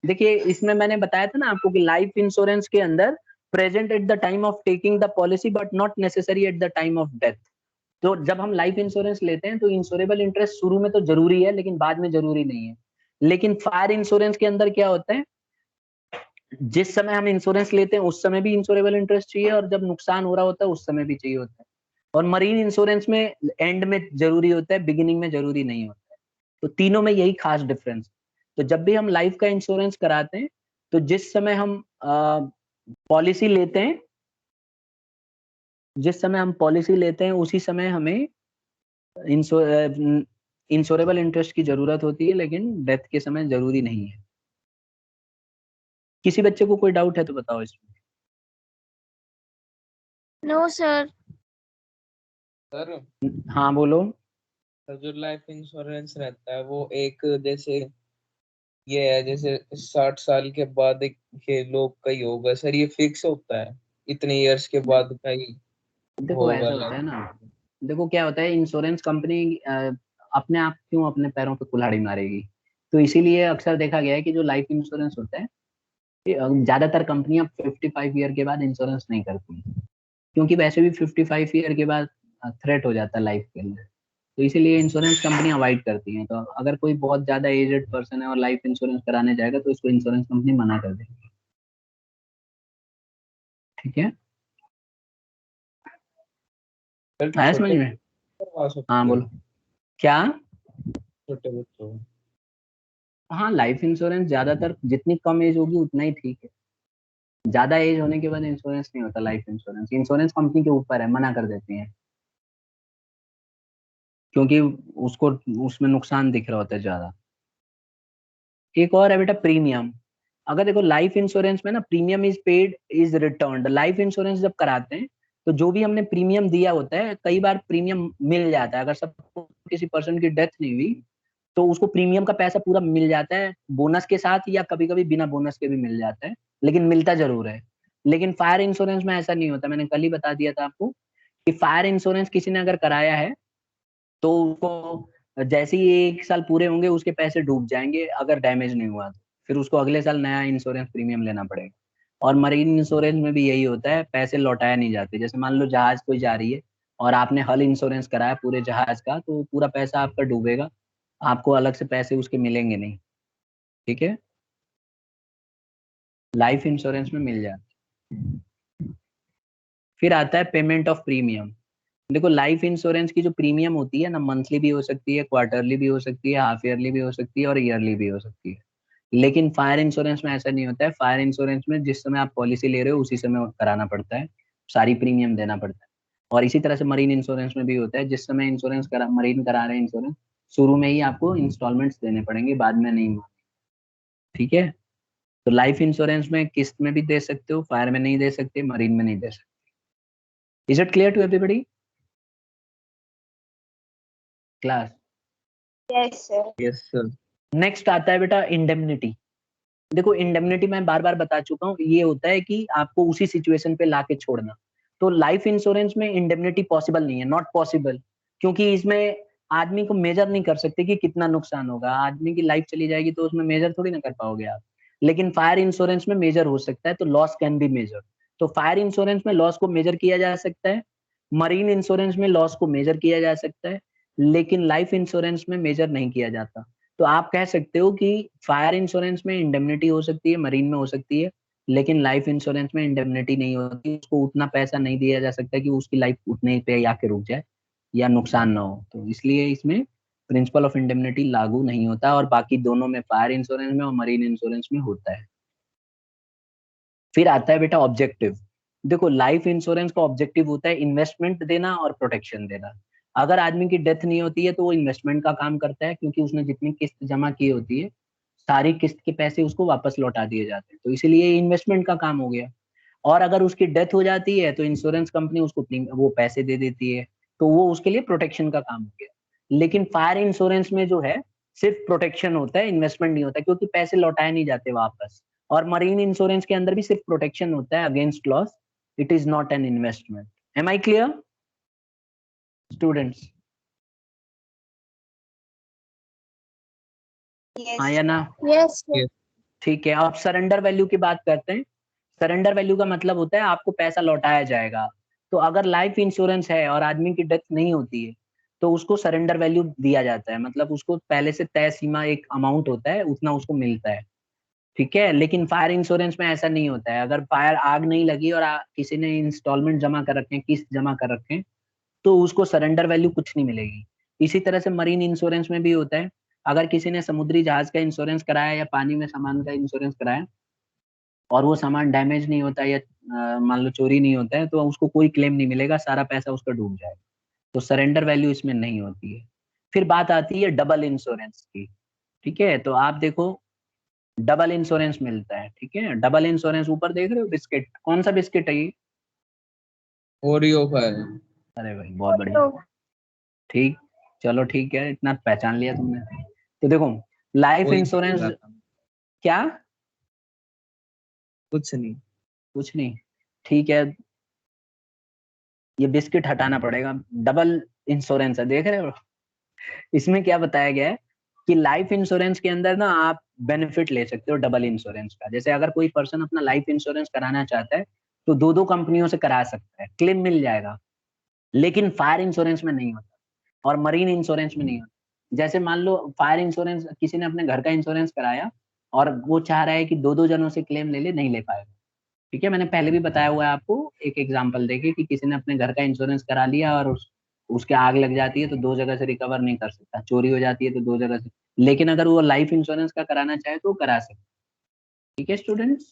देखिए इसमें मैंने बताया था ना आपको कि लाइफ इंश्योरेंस के अंदर present at the time of taking the policy but not necessary at the time of death. तो जब हम लाइफ इंश्योरेंस लेते हैं तो इंश्योरेबल इंटरेस्ट शुरू में तो जरूरी है लेकिन बाद में जरूरी नहीं है। लेकिन फायर इंश्योरेंस के अंदर क्या होता है, जिस समय हम इंश्योरेंस लेते हैं उस समय भी इंश्योरेबल इंटरेस्ट चाहिए और जब नुकसान हो रहा होता है उस समय भी चाहिए होता है। और मरीन इंश्योरेंस में एंड में जरूरी होता है, बिगिनिंग में जरूरी नहीं होता है। तो तीनों में यही खास डिफरेंस। तो जब भी हम लाइफ का इंश्योरेंस कराते हैं तो जिस समय हम पॉलिसी लेते हैं, उसी समय हमें इंश्योरेबल इंटरेस्ट की जरूरत होती है, लेकिन डेथ के समय जरूरी नहीं है। किसी बच्चे को कोई डाउट है तो बताओ इसमें।
No sir.
सर
हाँ बोलो।
जो लाइफ इंश्योरेंस रहता है वो एक जैसे ये है, जैसे 60 साल के बाद एक ये लोग का ही होगा सर, ये फिक्स होता है इतने इयर्स के बाद का ही
देखो
होगा
ऐसा होता है
लाइफ।
ना, देखो क्या होता है, इंश्योरेंस कंपनी अपने आप क्यों अपने पैरों पे कुल्हाड़ी मारेगी, तो इसीलिए अक्सर देखा गया है कि जो लाइफ इंश्योरेंस होता है ये, ज्यादातर कंपनियां 55 ईयर के बाद इंश्योरेंस नहीं करती, क्योंकि वैसे भी 55 ईयर के बाद थ्रेट हो जाता है लाइफ के लिए, तो इसीलिए इंश्योरेंस कंपनी अवॉइड करती हैं। तो अगर कोई बहुत ज्यादा एजेड पर्सन है और लाइफ इंश्योरेंस कराने जाएगा तो उसको इंश्योरेंस कंपनी मना कर देगी। ठीक है,
सर
आया समझ
छोटे
में?
करवा
हाँ
सकते
बोलो।
हैं
क्या?
छोटे बच्चों को।
हाँ लाइफ इंश्योरेंस ज्यादातर जितनी कम एज होगी उतना ही ठीक है, ज्यादा एज होने के बाद इंश्योरेंस नहीं होता। लाइफ इंश्योरेंस इंश्योरेंस कंपनी के ऊपर है, मना कर देती है, क्योंकि उसको उसमें नुकसान दिख रहा होता है ज्यादा। एक और है बेटा प्रीमियम। अगर देखो लाइफ इंश्योरेंस में ना premium is paid is returned. Life insurance जब कराते हैं तो जो भी हमने प्रीमियम दिया होता है कई बार प्रीमियम मिल जाता है। अगर सब किसी पर्सन की डेथ नहीं हुई तो उसको प्रीमियम का पैसा पूरा मिल जाता है, बोनस के साथ या कभी कभी बिना बोनस के भी मिल जाता है, लेकिन मिलता जरूर है। लेकिन फायर इंश्योरेंस में ऐसा नहीं होता, मैंने कल ही बता दिया था आपको कि फायर इंश्योरेंस किसी ने अगर कराया है तो उसको जैसे ही 1 साल पूरे होंगे उसके पैसे डूब जाएंगे, अगर डैमेज नहीं हुआ तो फिर उसको अगले साल नया इंश्योरेंस प्रीमियम लेना पड़ेगा। और मरीन इंश्योरेंस में भी यही होता है, पैसे लौटाया नहीं जाते। जैसे मान लो जहाज कोई जा रही है और आपने हल इंश्योरेंस कराया पूरे जहाज का, तो पूरा पैसा आपका डूबेगा, आपको अलग से पैसे उसके मिलेंगे नहीं। ठीक है, लाइफ इंश्योरेंस में मिल जाता है। फिर आता है पेमेंट ऑफ प्रीमियम। देखो लाइफ इंश्योरेंस की जो प्रीमियम होती है ना, मंथली भी हो सकती है, क्वार्टरली भी हो सकती है, हाफ ईयरली भी हो सकती है और ईयरली भी हो सकती है। लेकिन फायर इंश्योरेंस में ऐसा नहीं होता है। फायर इंश्योरेंस में जिस समय आप पॉलिसी ले रहे हो उसी समय कराना पड़ता है, सारी प्रीमियम देना पड़ता है। और इसी तरह से मरीन इंश्योरेंस में भी होता है, जिस समय इंश्योरेंस मरीन करा रहे हैं इंश्योरेंस, शुरू में ही आपको इंस्टॉलमेंट्स देने पड़ेंगे, बाद में नहीं। ठीक है, तो लाइफ इंश्योरेंस में किस्त में भी दे सकते हो, फायर में नहीं दे सकते, मरीन में नहीं दे सकते। Is it clear to everybody class?
Yes sir.
Yes sir.
Next आता है बेटा इंडेमनिटी। देखो इंडेमनिटी मैं बार बार बता चुका हूँ, ये होता है कि आपको उसी सिचुएशन पे लाके छोड़ना। तो लाइफ इंश्योरेंस में इंडेमनिटी पॉसिबल नहीं है, नॉट पॉसिबल, क्योंकि इसमें आदमी को मेजर नहीं कर सकते कि कितना नुकसान होगा। आदमी की लाइफ चली जाएगी तो उसमें मेजर थोड़ी ना कर पाओगे आप। लेकिन फायर इंश्योरेंस में मेजर हो सकता है, तो लॉस कैन बी मेजर। तो फायर इंश्योरेंस में लॉस को मेजर किया जा सकता है, मरीन इंश्योरेंस में लॉस को मेजर किया जा सकता है, लेकिन लाइफ इंश्योरेंस में मेजर नहीं किया जाता। तो आप कह सकते हो कि फायर इंश्योरेंस में इंडेमनिटी हो सकती है, मरीन में हो सकती है, लेकिन लाइफ इंश्योरेंस में इंडेमनिटी नहीं होती। उसको उतना पैसा नहीं दिया जा सकता कि उसकी लाइफ उतने पे आके रुक जाए या नुकसान ना हो। तो इसलिए इसमें प्रिंसिपल ऑफ इंडेमनिटी लागू नहीं होता, और बाकी दोनों में, फायर इंश्योरेंस में और मरीन इंश्योरेंस में होता है। फिर आता है बेटा ऑब्जेक्टिव। देखो लाइफ इंश्योरेंस का ऑब्जेक्टिव होता है इन्वेस्टमेंट देना और प्रोटेक्शन देना। अगर आदमी की डेथ नहीं होती है तो वो इन्वेस्टमेंट का काम करता है, क्योंकि उसने जितनी किस्त जमा की होती है सारी किस्त के पैसे उसको वापस लौटा दिए जाते हैं, तो इसीलिए इन्वेस्टमेंट का काम हो गया। और अगर उसकी डेथ हो जाती है तो इंश्योरेंस कंपनी उसको वो पैसे दे देती है, तो वो उसके लिए प्रोटेक्शन का काम हो गया। लेकिन फायर इंश्योरेंस में जो है सिर्फ प्रोटेक्शन होता है, इन्वेस्टमेंट नहीं होता, क्योंकि पैसे लौटाए नहीं जाते वापस। और मरीन इंश्योरेंस के अंदर भी सिर्फ प्रोटेक्शन होता है against loss, it is not an investment. Am I clear students? हाँ या ना?
यस
ठीक है, अब सरेंडर वैल्यू की बात करते हैं। सरेंडर वैल्यू का मतलब होता है आपको पैसा लौटाया जाएगा। तो अगर लाइफ इंश्योरेंस है और आदमी की डेथ नहीं होती है तो उसको सरेंडर वैल्यू दिया जाता है, मतलब उसको पहले से तय सीमा एक अमाउंट होता है, उतना उसको मिलता है। ठीक है, लेकिन फायर इंश्योरेंस में ऐसा नहीं होता है। अगर फायर आग नहीं लगी और किसी ने इंस्टॉलमेंट जमा कर रखे हैं, किस्त जमा कर रखे हैं, तो उसको सरेंडर वैल्यू कुछ नहीं मिलेगी। इसी तरह से मरीन इंश्योरेंस में भी होता है। अगर किसी ने समुद्री जहाज का इंश्योरेंस कराया या पानी में सामान का इंश्योरेंस कराया और वो सामान डैमेज नहीं होता या मान लो चोरी नहीं होता है, तो उसको कोई क्लेम नहीं मिलेगा, सारा पैसा उसका डूब जाएगा। तो सरेंडर वैल्यू इसमें नहीं होती है। फिर बात आती है डबल इंश्योरेंस की। ठीक है, तो आप देखो डबल इंश्योरेंस मिलता है। ठीक है, डबल इंश्योरेंस ऊपर देख रहे हो बिस्किट, कौन सा बिस्किट है ये?
ओरियो का है।
अरे भाई बहुत बढ़िया, ठीक, चलो ठीक है, इतना पहचान लिया तुमने। तो देखो लाइफ
वही
इंश्योरेंस,
बोला था।
क्या?
कुछ नहीं।
कुछ नहीं, ठीक है, ये बिस्किट हटाना पड़ेगा। डबल इंश्योरेंस है, देख रहे हो? इसमें क्या बताया गया है कि लाइफ इंश्योरेंस के अंदर ना आप बेनिफिट ले सकते हो डबल इंश्योरेंस का। जैसे अगर कोई पर्सन अपना लाइफ इंश्योरेंस कराना चाहता है तो दो दो कंपनियों से करा सकता है, क्लेम मिल जाएगा। लेकिन फायर इंश्योरेंस में नहीं होता और मरीन इंश्योरेंस में नहीं होता। जैसे मान लो फायर इंश्योरेंस, किसी ने अपने घर का इंश्योरेंस कराया और वो चाह रहा है कि दो दो जनों से क्लेम ले ले, नहीं ले पाएगा। ठीक है, मैंने पहले भी बताया हुआ है आपको, एक एग्जांपल देके कि किसी ने अपने घर का इंश्योरेंस करा लिया और उसके आग लग जाती है तो दो जगह से रिकवर नहीं कर सकता, चोरी हो जाती है तो दो जगह से। लेकिन अगर वो लाइफ इंश्योरेंस का कराना चाहे तो वो करा सकता है। ठीक है स्टूडेंट्स?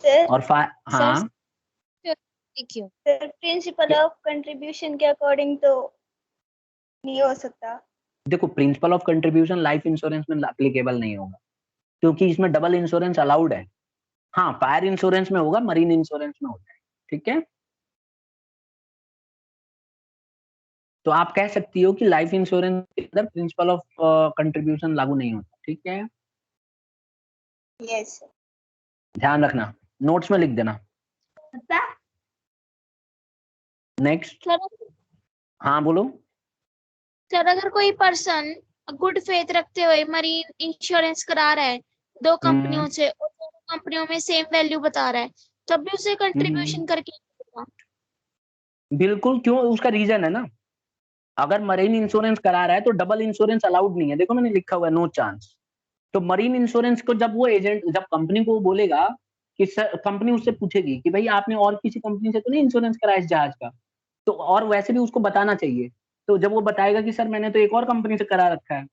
सर
और
सर
हाँ,
देखियो
सर प्रिंसिपल ऑफ कंट्रीब्यूशन के अकॉर्डिंग तो नहीं हो सकता।
देखो principle of contribution life insurance में एप्लीकेबल नहीं होगा, क्योंकि इसमें डबल इंश्योरेंस अलाउड है। हाँ, फायर इंश्योरेंस में होगा, मरीन इंश्योरेंस में होता है। ठीक है, तो आप कह सकती हो कि लाइफ इंश्योरेंस के अंदर प्रिंसिपल ऑफ कंट्रीब्यूशन लागू नहीं होता। ठीक है,
यस सर।
ध्यान रखना, नोट्स में लिख देना। नेक्स्ट,
सर
हाँ बोलो।
सर अगर कोई पर्सन गुड फेथ रखते हुए मरीन इंश्योरेंस करा रहा है दो कंपनियों से और दोनों कंपनियों में सेम वैल्यू बता रहा है, तब भी उसे कंट्रीब्यूशन करके देगा।
बिल्कुल, क्यों? उसका रीजन है ना। अगर मरीन इंश्योरेंस करा रहा है तो डबल इंश्योरेंस अलाउड नहीं है, देखो मैंने लिखा हुआ है नो चांस। तो मरीन इंश्योरेंस को जब वो एजेंट, जब कंपनी को वो बोलेगा कि सर, कंपनी उससे पूछेगी कि भाई आपने और किसी कंपनी से तो नहीं इंश्योरेंस कराया इस जहाज का, तो और वैसे भी उसको बताना चाहिए। तो जब वो बताएगा कि सर मैंने तो एक और कंपनी से करा रखा है,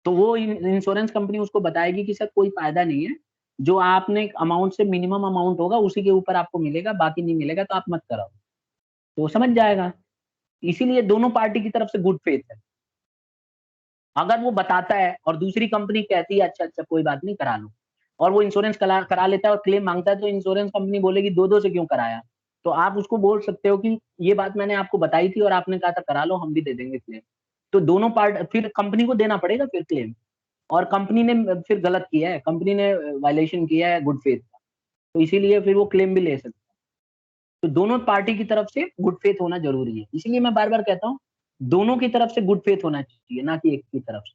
तो वो इंश्योरेंस कंपनी उसको बताएगी कि सर कोई फायदा नहीं है, जो आपने अमाउंट से मिनिमम अमाउंट होगा उसी के ऊपर आपको मिलेगा, बाकी नहीं मिलेगा तो आप मत कराओ। तो वो समझ जाएगा। इसीलिए दोनों पार्टी की तरफ से गुड फेथ है। अगर वो बताता है और दूसरी कंपनी कहती है अच्छा अच्छा कोई बात नहीं करा लो, और वो इंश्योरेंस करा लेता है और क्लेम मांगता है, तो इंश्योरेंस कंपनी बोलेगी दो दो से क्यों कराया। तो आप उसको बोल सकते हो कि ये बात मैंने आपको बताई थी और आपने कहा था करा लो, हम भी दे देंगे क्लेम। तो दोनों पार्ट फिर कंपनी को देना पड़ेगा फिर क्लेम, और कंपनी ने फिर गलत किया है, कंपनी ने वायलेशन किया है गुड फेथ का, तो इसीलिए फिर वो क्लेम भी ले सकते हैं। तो दोनों पार्टी की तरफ से गुड फेथ होना जरूरी है। इसीलिए मैं बार बार कहता हूँ दोनों की तरफ से गुड फेथ होना चाहिए, ना कि एक की तरफ से।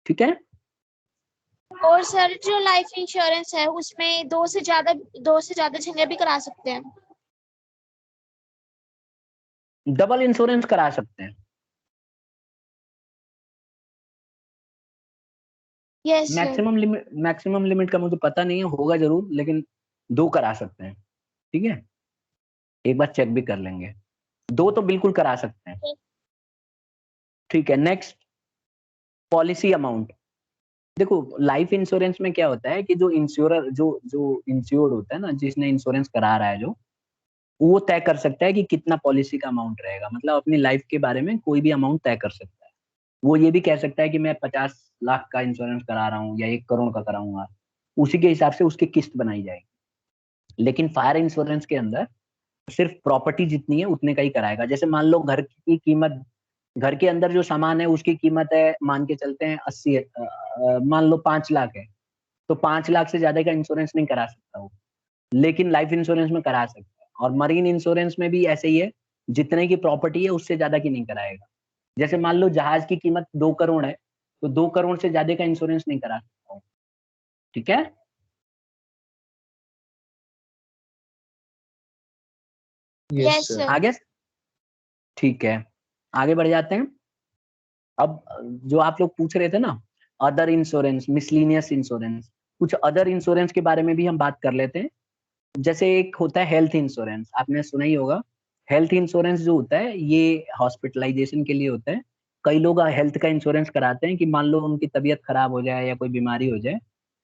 ठीक है।
और सर जो लाइफ इंश्योरेंस है उसमें दो से ज्यादा जने भी करा सकते हैं।
डबल इंश्योरेंस करा सकते हैं।
Yes sir.
मैक्सिमम लिमिट का मुझे पता नहीं है, होगा जरूर, लेकिन दो करा सकते हैं। ठीक है, एक बार चेक भी कर लेंगे, दो तो बिल्कुल करा सकते हैं। ठीक है, नेक्स्ट पॉलिसी अमाउंट। देखो लाइफ इंश्योरेंस में क्या होता है कि जो इंश्योरर जो जो इंश्योर्ड होता है ना, जिसने इंश्योरेंस करा रहा है, जो वो तय कर सकता है कि कितना पॉलिसी का अमाउंट रहेगा। मतलब अपनी लाइफ के बारे में कोई भी अमाउंट तय कर सकता है। वो ये भी कह सकता है कि मैं 50 लाख का इंश्योरेंस करा रहा हूँ या 1 करोड़ का कराऊंगा, उसी के हिसाब से उसकी किस्त बनाई जाएगी। लेकिन फायर इंश्योरेंस के अंदर सिर्फ प्रॉपर्टी जितनी है उतने का ही कराएगा। जैसे मान लो घर की कीमत, घर के अंदर जो सामान है उसकी कीमत है, मान के चलते हैं 80, मान लो 5 लाख है, तो 5 लाख से ज्यादा का इंश्योरेंस नहीं करा सकता वो, लेकिन लाइफ इंश्योरेंस में करा सकता है। और मरीन इंश्योरेंस में भी ऐसे ही है, जितने की प्रॉपर्टी है उससे ज्यादा की नहीं कराएगा। जैसे मान लो जहाज की कीमत 2 करोड़ है, तो 2 करोड़ से ज्यादा का इंश्योरेंस नहीं करा सकता हूँ। ठीक है।
Yes sir.
आगे, ठीक है, आगे बढ़ जाते हैं। अब जो आप लोग पूछ रहे थे ना, अदर इंश्योरेंस, मिसलिनियस इंश्योरेंस, कुछ अदर इंश्योरेंस के बारे में भी हम बात कर लेते हैं। जैसे एक होता है हेल्थ इंश्योरेंस, आपने सुना ही होगा। हेल्थ इंश्योरेंस जो होता है ये हॉस्पिटलाइजेशन के लिए होता है। कई लोग हेल्थ का इंश्योरेंस कराते हैं कि मान लो उनकी तबीयत खराब हो जाए या कोई बीमारी हो जाए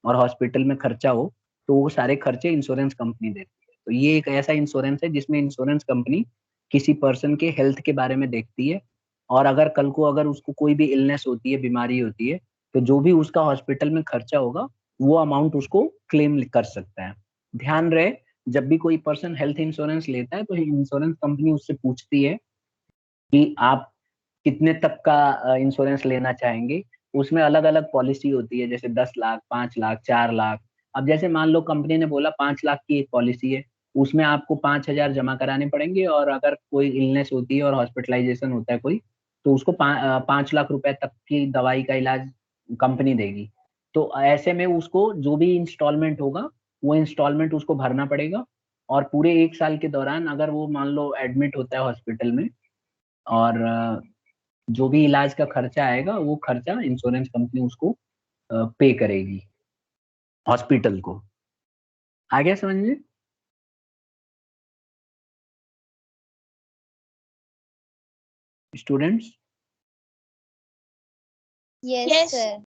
और हॉस्पिटल में खर्चा हो, तो वो सारे खर्चे इंश्योरेंस कंपनी देती है। तो ये एक ऐसा इंश्योरेंस है जिसमें इंश्योरेंस कंपनी किसी पर्सन के हेल्थ के बारे में देखती है, और अगर कल को अगर उसको कोई भी इलनेस होती है, बीमारी होती है, तो जो भी उसका हॉस्पिटल में खर्चा होगा वो अमाउंट उसको क्लेम कर सकता है। ध्यान रहे, जब भी कोई पर्सन हेल्थ इंश्योरेंस लेता है तो इंश्योरेंस कंपनी उससे पूछती है कि आप कितने तक का इंश्योरेंस लेना चाहेंगे। उसमें अलग अलग पॉलिसी होती है, जैसे 10 लाख, 5 लाख, 4 लाख। अब जैसे मान लो कंपनी ने बोला 5 लाख की एक पॉलिसी है, उसमें आपको 5,000 जमा कराने पड़ेंगे, और अगर कोई इलनेस होती है और हॉस्पिटलाइजेशन होता है कोई, तो उसको 5 लाख रुपए तक की दवाई का इलाज कंपनी देगी। तो ऐसे में उसको जो भी इंस्टॉलमेंट होगा वो इंस्टॉलमेंट उसको भरना पड़ेगा। और पूरे 1 साल के दौरान अगर वो मान लो एडमिट होता है हॉस्पिटल में, और जो भी इलाज का खर्चा आएगा वो खर्चा इंश्योरेंस कंपनी उसको पे करेगी, हॉस्पिटल को। आ गया समझ में? Students,
yes
Yes.
Sir.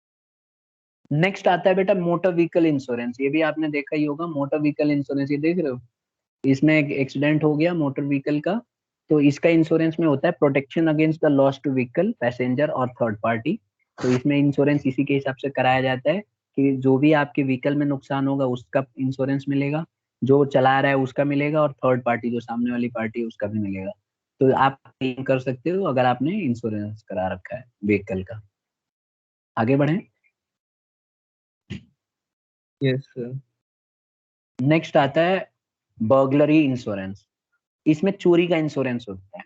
Next आता है बेटा मोटर व्हीकल इंश्योरेंस। ये भी आपने देखा ही होगा, मोटर व्हीकल इंश्योरेंस, ये देख रहे हो, इसमें एक एक्सीडेंट हो गया मोटर व्हीकल का, तो इसका इंश्योरेंस में होता है protection against the loss to vehicle, passenger और थर्ड पार्टी। तो इसमें इंश्योरेंस इसी के हिसाब से कराया जाता है कि जो भी आपके व्हीकल में नुकसान होगा उसका इंश्योरेंस मिलेगा, जो चला रहा है उसका मिलेगा, और थर्ड पार्टी जो सामने वाली पार्टी है उसका भी मिलेगा। तो आप क्लेम कर सकते हो अगर आपने इंश्योरेंस करा रखा है व्हीकल का। आगे बढ़े।
Yes sir.
नेक्स्ट आता है बर्गलरी इंश्योरेंस। इसमें चोरी का इंश्योरेंस होता है।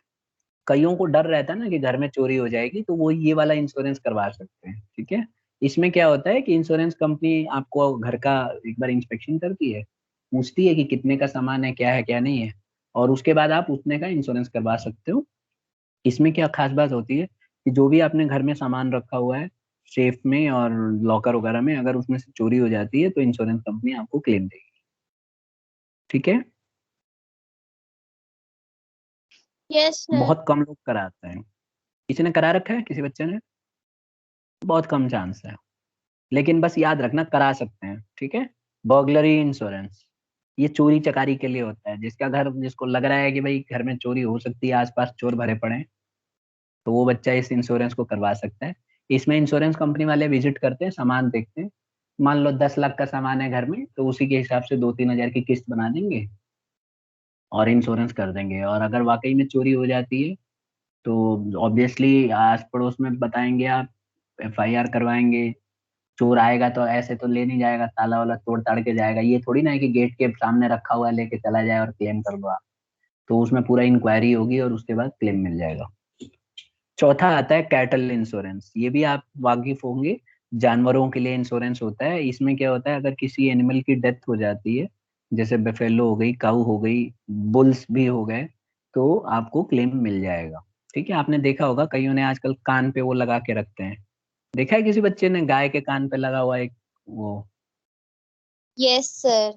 कईयों को डर रहता है ना कि घर में चोरी हो जाएगी, तो वो ये वाला इंश्योरेंस करवा सकते हैं। ठीक है, इसमें क्या होता है कि इंश्योरेंस कंपनी आपको घर का एक बार इंस्पेक्शन करती है, पूछती है कि कितने का सामान है, क्या है क्या नहीं है, और उसके बाद आप उतने का इंश्योरेंस करवा सकते हो। इसमें क्या खास बात होती है कि जो भी आपने घर में सामान रखा हुआ है सेफ में और लॉकर वगैरह में, अगर उसमें से चोरी हो जाती है तो इंश्योरेंस कंपनी आपको क्लेम देगी। ठीक है,
यस सर।
बहुत कम लोग कराते हैं। किसी ने करा रखा है, किसी बच्चे ने? बहुत कम चांस है, लेकिन बस याद रखना करा सकते हैं, ठीक है। बर्गलरी इंश्योरेंस, ये चोरी चकारी के लिए होता है, जिसका घर, जिसको लग रहा है कि भाई घर में चोरी हो सकती है, आसपास चोर भरे पड़े हैं, तो वो बच्चा इस इंश्योरेंस को करवा सकता है। इसमें इंश्योरेंस कंपनी वाले विजिट करते हैं, सामान देखते हैं। मान लो 10 लाख का सामान है घर में, तो उसी के हिसाब से 2-3 हजार की किस्त बना देंगे और इंश्योरेंस कर देंगे। और अगर वाकई में चोरी हो जाती है तो ऑब्वियसली आस पड़ोस में बताएंगे, आप एफआईआर करवाएंगे। चोर आएगा तो ऐसे तो ले नहीं जाएगा, ताला वाला तोड़ ताड़ के जाएगा, ये थोड़ी ना है कि गेट के सामने रखा हुआ है लेके चला जाए और क्लेम कर दो आप। तो उसमें पूरा इंक्वायरी होगी और उसके बाद क्लेम मिल जाएगा। चौथा आता है कैटल इंश्योरेंस, ये भी आप वाकिफ होंगे, जानवरों के लिए इंश्योरेंस होता है। इसमें क्या होता है, अगर किसी एनिमल की डेथ हो जाती है, जैसे बेफेलो हो गई, काऊ हो गई, बुल्स भी हो गए, तो आपको क्लेम मिल जाएगा। ठीक है, आपने देखा होगा कईयों ने आजकल कान पे वो लगा के रखते हैं, देखा है किसी बच्चे ने गाय के कान पे लगा हुआ एक वो,
यस सर।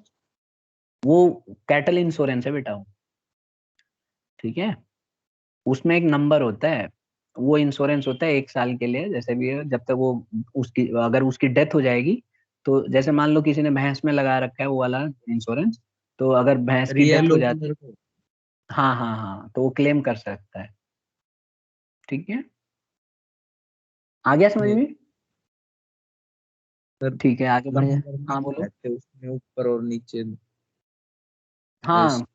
वो कैटल इंश्योरेंस है बेटा वो, ठीक है। उसमें एक नंबर होता है, वो इंश्योरेंस होता है 1 साल के लिए, जैसे भी है, जब तक वो उसकी, अगर उसकी डेथ हो जाएगी, तो जैसे मान लो किसी ने भैंस में लगा रखा है वो वाला इंश्योरेंस, तो अगर भैंस की डेथ हो
रियल
जाती,
कलर को।
हाँ हाँ हाँ, तो वो क्लेम कर सकता है। ठीक है, आ गया समझ
ये
में?
सर
ठीक है, आगे बढ़े।
नंबर नहीं
हाँ बोलो।
रहते उसमें ऊपर और नीचे।
हाँ,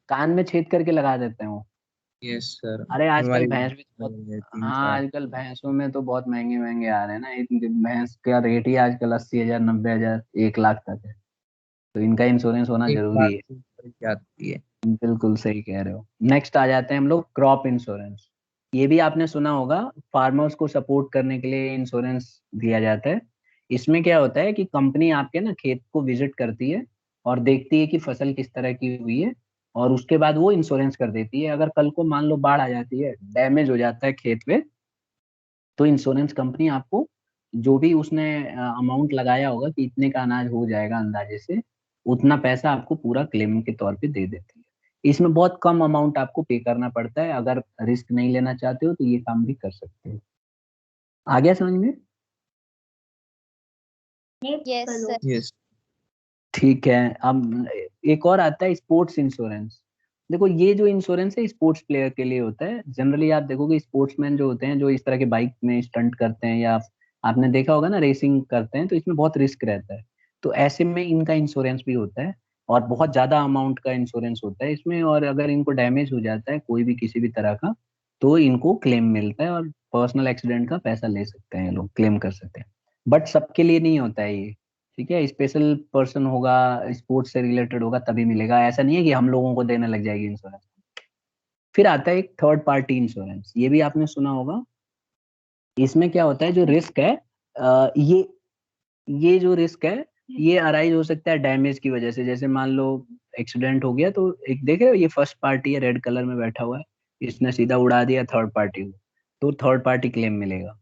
कान में छेद करके लगा देते हैं वो।
Yes sir.
अरे आजकल
हमारी
भैंस भी तो बहुत,
तीन
हाँ
चार
आजकल भैंसों में तो बहुत महंगे महंगे आ रहे हैं ना, एक भैंस का रेट ही आजकल 80 हजार, 90 हजार, 1 लाख तक है। तो इनका इंश्योरेंस होना
एक
जरूरी
लाख
है।
से ऊपर की आती है।
बिल्कुल सही कह रहे हो। नेक्स्ट आ जाते हैं हम लोग क्रॉप इंश्योरेंस। ये भी आपने सुना होगा, फार्मर्स को सपोर्ट करने के लिए इंश्योरेंस दिया जाता है। इसमें क्या होता है कि कंपनी आपके ना खेत को विजिट करती है और देखती है कि फसल किस तरह की हुई है, और उसके बाद वो इंश्योरेंस कर देती है। अगर कल को मान लो बाढ़ आ जाती है, डैमेज हो जाता है खेत में, तो इंश्योरेंस कंपनी आपको जो भी उसने अमाउंट लगाया होगा कि इतने का अनाज हो जाएगा अंदाजे से, उतना पैसा आपको पूरा क्लेम के तौर पे दे देती है। इसमें बहुत कम अमाउंट आपको पे करना पड़ता है, अगर रिस्क नहीं लेना चाहते हो तो ये काम भी कर सकते हो। आ गया समझ में?
Yes sir.
यस।
ठीक है, अब एक और आता है स्पोर्ट्स इंश्योरेंस। देखो ये जो इंश्योरेंस है स्पोर्ट्स प्लेयर के लिए होता है। जनरली आप देखोगे स्पोर्ट्समैन जो होते हैं, जो इस तरह के बाइक में स्टंट करते हैं, या आपने देखा होगा ना रेसिंग करते हैं, तो इसमें बहुत रिस्क रहता है। तो ऐसे में इनका इंश्योरेंस भी होता है, और बहुत ज्यादा अमाउंट का इंश्योरेंस होता है इसमें। और अगर इनको डैमेज हो जाता है कोई भी किसी भी तरह का, तो इनको क्लेम मिलता है, और पर्सनल एक्सीडेंट का पैसा ले सकते हैं ये लोग, क्लेम कर सकते हैं। बट सबके लिए नहीं होता है ये, ठीक है। स्पेशल पर्सन होगा, स्पोर्ट्स से रिलेटेड होगा तभी मिलेगा, ऐसा नहीं है कि हम लोगों को देने लग जाएगी इंश्योरेंस। फिर आता है एक थर्ड पार्टी इंश्योरेंस, ये भी आपने सुना होगा। इसमें क्या होता है, जो रिस्क है, ये जो रिस्क है, ये अराइज हो सकता है डैमेज की वजह से। जैसे मान लो एक्सीडेंट हो गया, तो एक देख रहे हो ये फर्स्ट पार्टी है, रेड कलर में बैठा हुआ है, इसने सीधा उड़ा दिया थर्ड पार्टी को, तो थर्ड पार्टी क्लेम मिलेगा।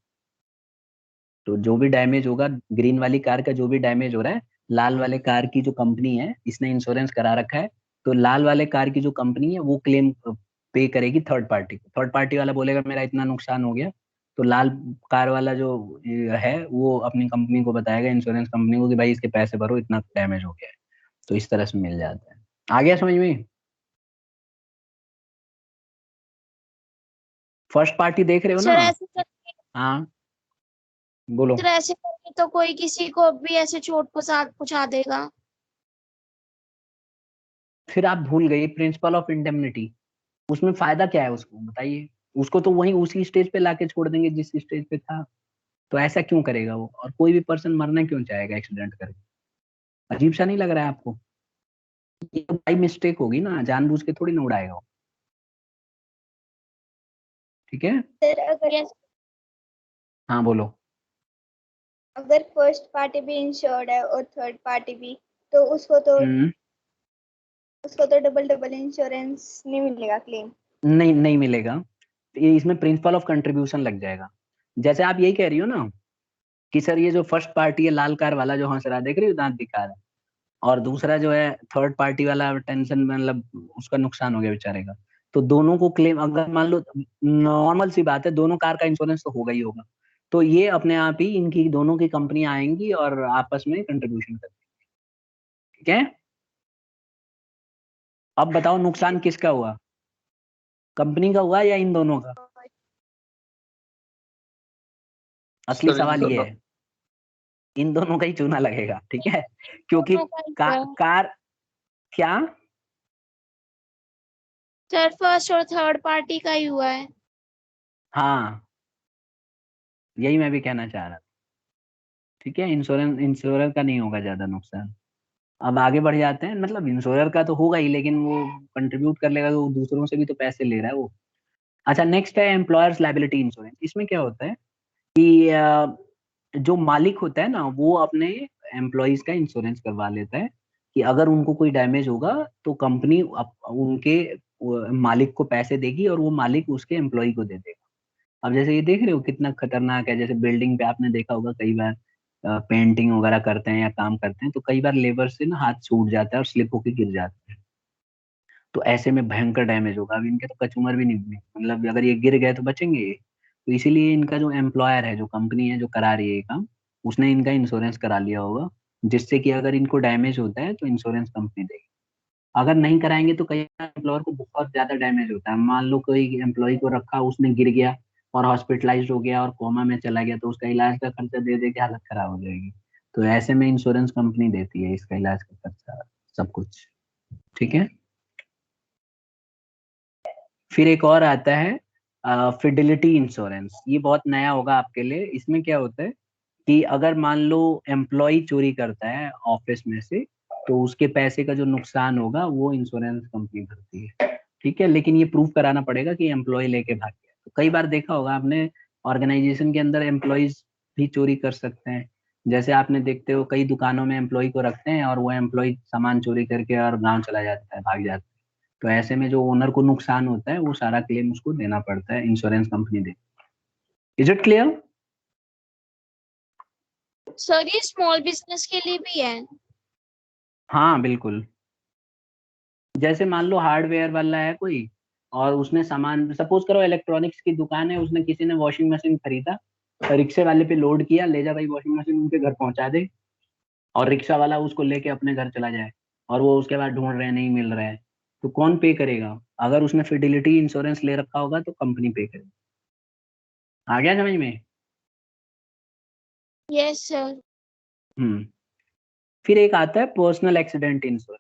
तो जो भी डैमेज होगा, ग्रीन वाली कार का जो भी डैमेज हो रहा है, लाल वाले कार की जो कंपनी है, इसने इंश्योरेंस करा रखा है, तो लाल वाले कार की जो कंपनी है वो क्लेम पे करेगी थर्ड पार्टी को। थर्ड पार्टी वाला बोलेगा मेरा इतना नुकसान हो गया, तो लाल कार वाला जो है वो अपनी कंपनी को बताएगा, इंश्योरेंस कंपनी को, कि भाई इसके पैसे भरो, इतना डैमेज हो गया है। तो इस तरह से मिल जाता है। आ गया समझ में? फर्स्ट पार्टी देख रहे हो ना?
सर ऐसे करके
हाँ बोलो।
सर ऐसे करके तो कोई किसी को भी ऐसे चोट पहुंचा पहुंचा देगा।
फिर आप भूल गए प्रिंसिपल ऑफ इंडेमनिटी। उसमें फायदा क्या है उसको बताइए? उसको तो वहीं उसी स्टेज पे लाके छोड़ देंगे जिस स्टेज पे था। तो ऐसा क्यों करेगा वो? और कोई भी पर्सन मरना क्यों चाहेगा एक्सीडेंट करके? अजीब सा नहीं लग रहा है आपको? ये तो बाई मिस्टेक होगी ना, जानबूझ के थोड़ी ना उड़ाएगा वो। ठीक है,
सर अगर
यस
हाँ बोलो।
अगर फर्स्ट पार्टी भी इंश्योर्ड है और थर्ड पार्टी भी, तो
हम्म,
उसको तो डबल डबल इंश्योरेंस नहीं मिलेगा क्लेम।
नहीं नहीं मिलेगा। ये इसमें प्रिंसिपल ऑफ कंट्रीब्यूशन लग जाएगा। जैसे आप यही कह रही हो ना कि सर ये जो फर्स्ट पार्टी है लाल कार वाला जो हंस रहा है, देख रही हो दांत दिखा रहा है, और दूसरा जो है थर्ड पार्टी वाला टेंशन, मतलब उसका नुकसान हो गया बेचारे का, तो दोनों को क्लेम, अगर मान लो नॉर्मल सी बात है, दोनों कार का इंश्योरेंस तो होगा ही होगा, तो ये अपने आप ही इनकी दोनों की कंपनी आएंगी और आपस में कंट्रीब्यूशन करेंगी। ठीक है, अब बताओ नुकसान किसका हुआ, कंपनी का हुआ या इन दोनों का? असली
सर
सवाल ये है, इन दोनों का ही चूना लगेगा। ठीक है, क्योंकि
दोनों का ही हुआ है।
कार क्या?
सर फर्स्ट और थर्ड पार्टी का ही हुआ है।
हाँ, यही मैं भी कहना चाह रहा था। ठीक है, इंश्योरेंस का नहीं होगा ज्यादा नुकसान। अब आगे बढ़ जाते हैं, मतलब इंश्योरर का तो होगा ही, लेकिन वो कंट्रीब्यूट कर लेगा तो दूसरों से भी तो पैसे ले रहा है वो। अच्छा, नेक्स्ट है एम्प्लॉयर्स लायबिलिटी इंश्योरेंस। इसमें क्या होता है कि जो मालिक होता है ना, वो अपने एम्प्लॉयज का इंश्योरेंस करवा लेता है कि अगर उनको कोई डैमेज होगा तो कंपनी उनके मालिक को पैसे देगी और वो मालिक उसके एम्प्लॉय को दे देगा। अब जैसे ये देख रहे हो कितना खतरनाक है, जैसे बिल्डिंग पे आपने देखा होगा कई बार पेंटिंग वगैरह करते हैं या काम करते हैं तो कई बार लेबर से ना हाथ छूट जाता है और स्लिप होके गिर जाता है, तो ऐसे में भयंकर डैमेज होगा। अब इनके तो कचूमर भी नहीं, मतलब अगर ये गिर गए तो बचेंगे ये। तो इसीलिए इनका जो एम्प्लॉयर है, जो कंपनी है जो करा रही है ये काम, उसने इनका इंश्योरेंस करा लिया होगा, जिससे कि अगर इनको डैमेज होता है तो इंश्योरेंस कंपनी देगी। अगर नहीं कराएंगे तो कई एम्प्लॉयर को बहुत ज्यादा डैमेज होता है। मान लो कोई एम्प्लॉय को रखा, उसने गिर गया और हॉस्पिटलाइज हो गया और कोमा में चला गया, तो उसका इलाज का खर्चा दे दे के हालत खराब हो जाएगी। तो ऐसे में इंश्योरेंस कंपनी देती है इसका इलाज का खर्चा, सब कुछ। ठीक है, फिर एक और आता है फिडिलिटी इंश्योरेंस। ये बहुत नया होगा आपके लिए। इसमें क्या होता है कि अगर मान लो एम्प्लॉय चोरी करता है ऑफिस में से, तो उसके पैसे का जो नुकसान होगा वो इंश्योरेंस कंपनी भरती है। ठीक है, लेकिन ये प्रूव कराना पड़ेगा कि एम्प्लॉय लेके भाग गया। तो कई बार देखा होगा आपने, ऑर्गेनाइजेशन के अंदर एम्प्लॉयज भी चोरी कर सकते हैं। जैसे आपने देखते हो कई दुकानों में एम्प्लॉय को रखते हैं और वो एम्प्लॉय सामान चोरी करके और गाँव चला जाता है, भाग जाता है। तो ऐसे में जो ओनर को नुकसान होता है वो सारा क्लेम उसको देना पड़ता है, insurance company they. Is it clear?
Sir ये स्मॉल बिजनेस के लिए भी है।
हाँ बिल्कुल। जैसे मान लो हार्डवेयर वाला है कोई, और उसने सामान, सपोज करो इलेक्ट्रॉनिक्स की दुकान है, उसने किसी ने वॉशिंग मशीन खरीदा, रिक्शे वाले पे लोड किया, ले जा भाई वॉशिंग मशीन उनके घर पहुंचा दे, और रिक्शा वाला उसको लेके अपने घर चला जाए, और वो उसके बाद ढूंढ रहे हैं नहीं मिल रहा है, तो कौन पे करेगा? अगर उसने फिडिलिटी इंश्योरेंस ले रखा होगा तो कंपनी पे करेगी। आ गया समझ में?
Yes sir.
हम्म। फिर एक आता है पर्सनल एक्सीडेंट इंश्योरेंस।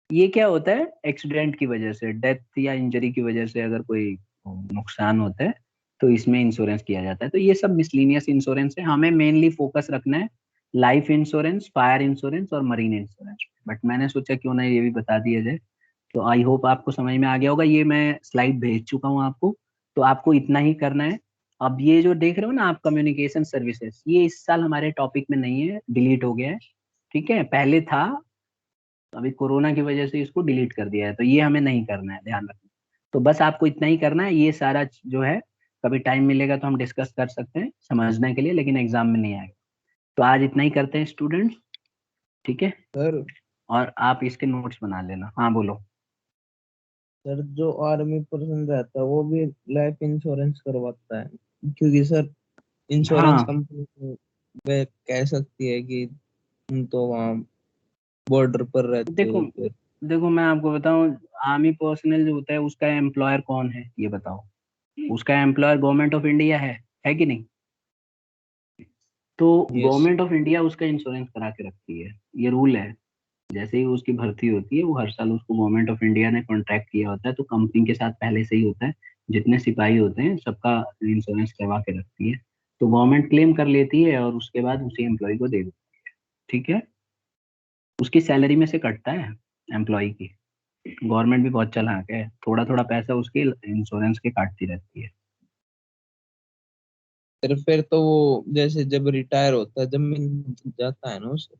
ये क्या होता है, एक्सीडेंट की वजह से, डेथ या इंजरी की वजह से अगर कोई नुकसान होता है तो इसमें इंश्योरेंस किया जाता है। तो ये सब मिसलिनियस इंश्योरेंस है, हमें मेनली फोकस रखना है लाइफ इंश्योरेंस, फायर इंश्योरेंस और मरीन इंश्योरेंस। बट मैंने सोचा क्यों ना ये भी बता दिया जाए। तो आई होप आपको समझ में आ गया होगा, ये मैं स्लाइड भेज चुका हूँ आपको। तो आपको इतना ही करना है। अब ये जो देख रहे हो ना आप, कम्युनिकेशन सर्विसेज, ये इस साल हमारे टॉपिक में नहीं है, डिलीट हो गया है। ठीक है, पहले था, अभी कोरोना की वजह से इसको डिलीट कर दिया है, तो ये हमें नहीं करना है, ध्यान रखना। तो बस आपको इतना ही करना है, ये सारा जो है कभी टाइम मिलेगा तो हम डिस्कस कर सकते हैं समझने के लिए, लेकिन एग्जाम में नहीं आएगा। तो आज इतना ही करते हैं स्टूडेंट्स। ठीक है,
सर
और आप इसके नोट्स बना लेना। हाँ बोलो।
सर जो आर्मी पर्सन रहता है वो भी लाइफ इंश्योरेंस करवाता है, क्योंकि सर इंश्योरेंस
हाँ
कंपनी को वे कह सकती है कि तुम तो वहाँ बॉर्डर पर रहते हो
देखो,
या फिर।
देखो मैं आपको बताऊं, आर्मी पर्सनल जो होता है उसका एम्प्लॉयर कौन है ये बताओ? उसका एम्प्लॉयर गवर्नमेंट ऑफ इंडिया है कि नहीं? तो
यस।
गवर्नमेंट ऑफ इंडिया उसका इंश्योरेंस करा के रखती है, ये रूल है। जैसे ही उसकी भर्ती होती है, वो हर साल उसको गवर्नमेंट ऑफ इंडिया ने कॉन्ट्रैक्ट किया होता है, तो कंपनी के साथ पहले से ही होता है, जितने सिपाही होते हैं सबका इंश्योरेंस करवा के रखती है। तो गवर्नमेंट क्लेम कर लेती है और उसके बाद उसी एम्प्लॉय को दे देती है। ठीक है, उसकी सैलरी में से कटता है एम्प्लॉय की। गवर्नमेंट भी बहुत चालाक है, थोड़ा थोड़ा पैसा उसके इंश्योरेंस के काटती रहती है।
फिर तो वो जैसे जब रिटायर होता है जब मिल जाता है ना उसे,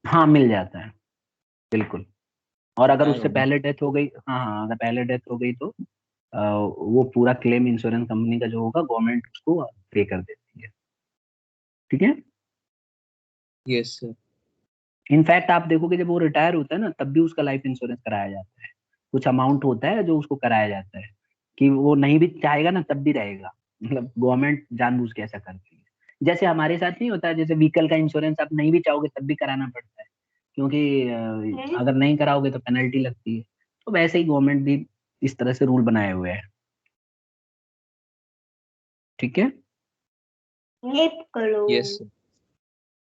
हाँ मिल जाता है, बिल्कुल। और अगर
रिटायर
उससे
होने।
पहले डेथ हो गई, हाँ हाँ, अगर पहले डेथ हो गई तो वो पूरा क्लेम इंश्योरेंस कंपनी का जो होगा गवर्नमेंट उसको पे कर देती है। ठीक है,
यस सर।
इनफैक्ट आप देखोगे जब वो रिटायर होता है ना, तब भी उसका लाइफ इंश्योरेंस कराया जाता है। कुछ अमाउंट होता है जो उसको कराया जाता है, कि वो नहीं भी चाहेगा ना तब भी रहेगा। मतलब गवर्नमेंट जानबूझ के ऐसा करती है। जैसे हमारे साथ नहीं होता है, जैसे व्हीकल का इंश्योरेंस आप नहीं भी चाहोगे तब भी कराना पड़ता है, क्योंकि अगर नहीं कराओगे तो पेनल्टी लगती है। तो वैसे ही गवर्नमेंट भी इस तरह से रूल बनाए हुए है। ठीक है।
यस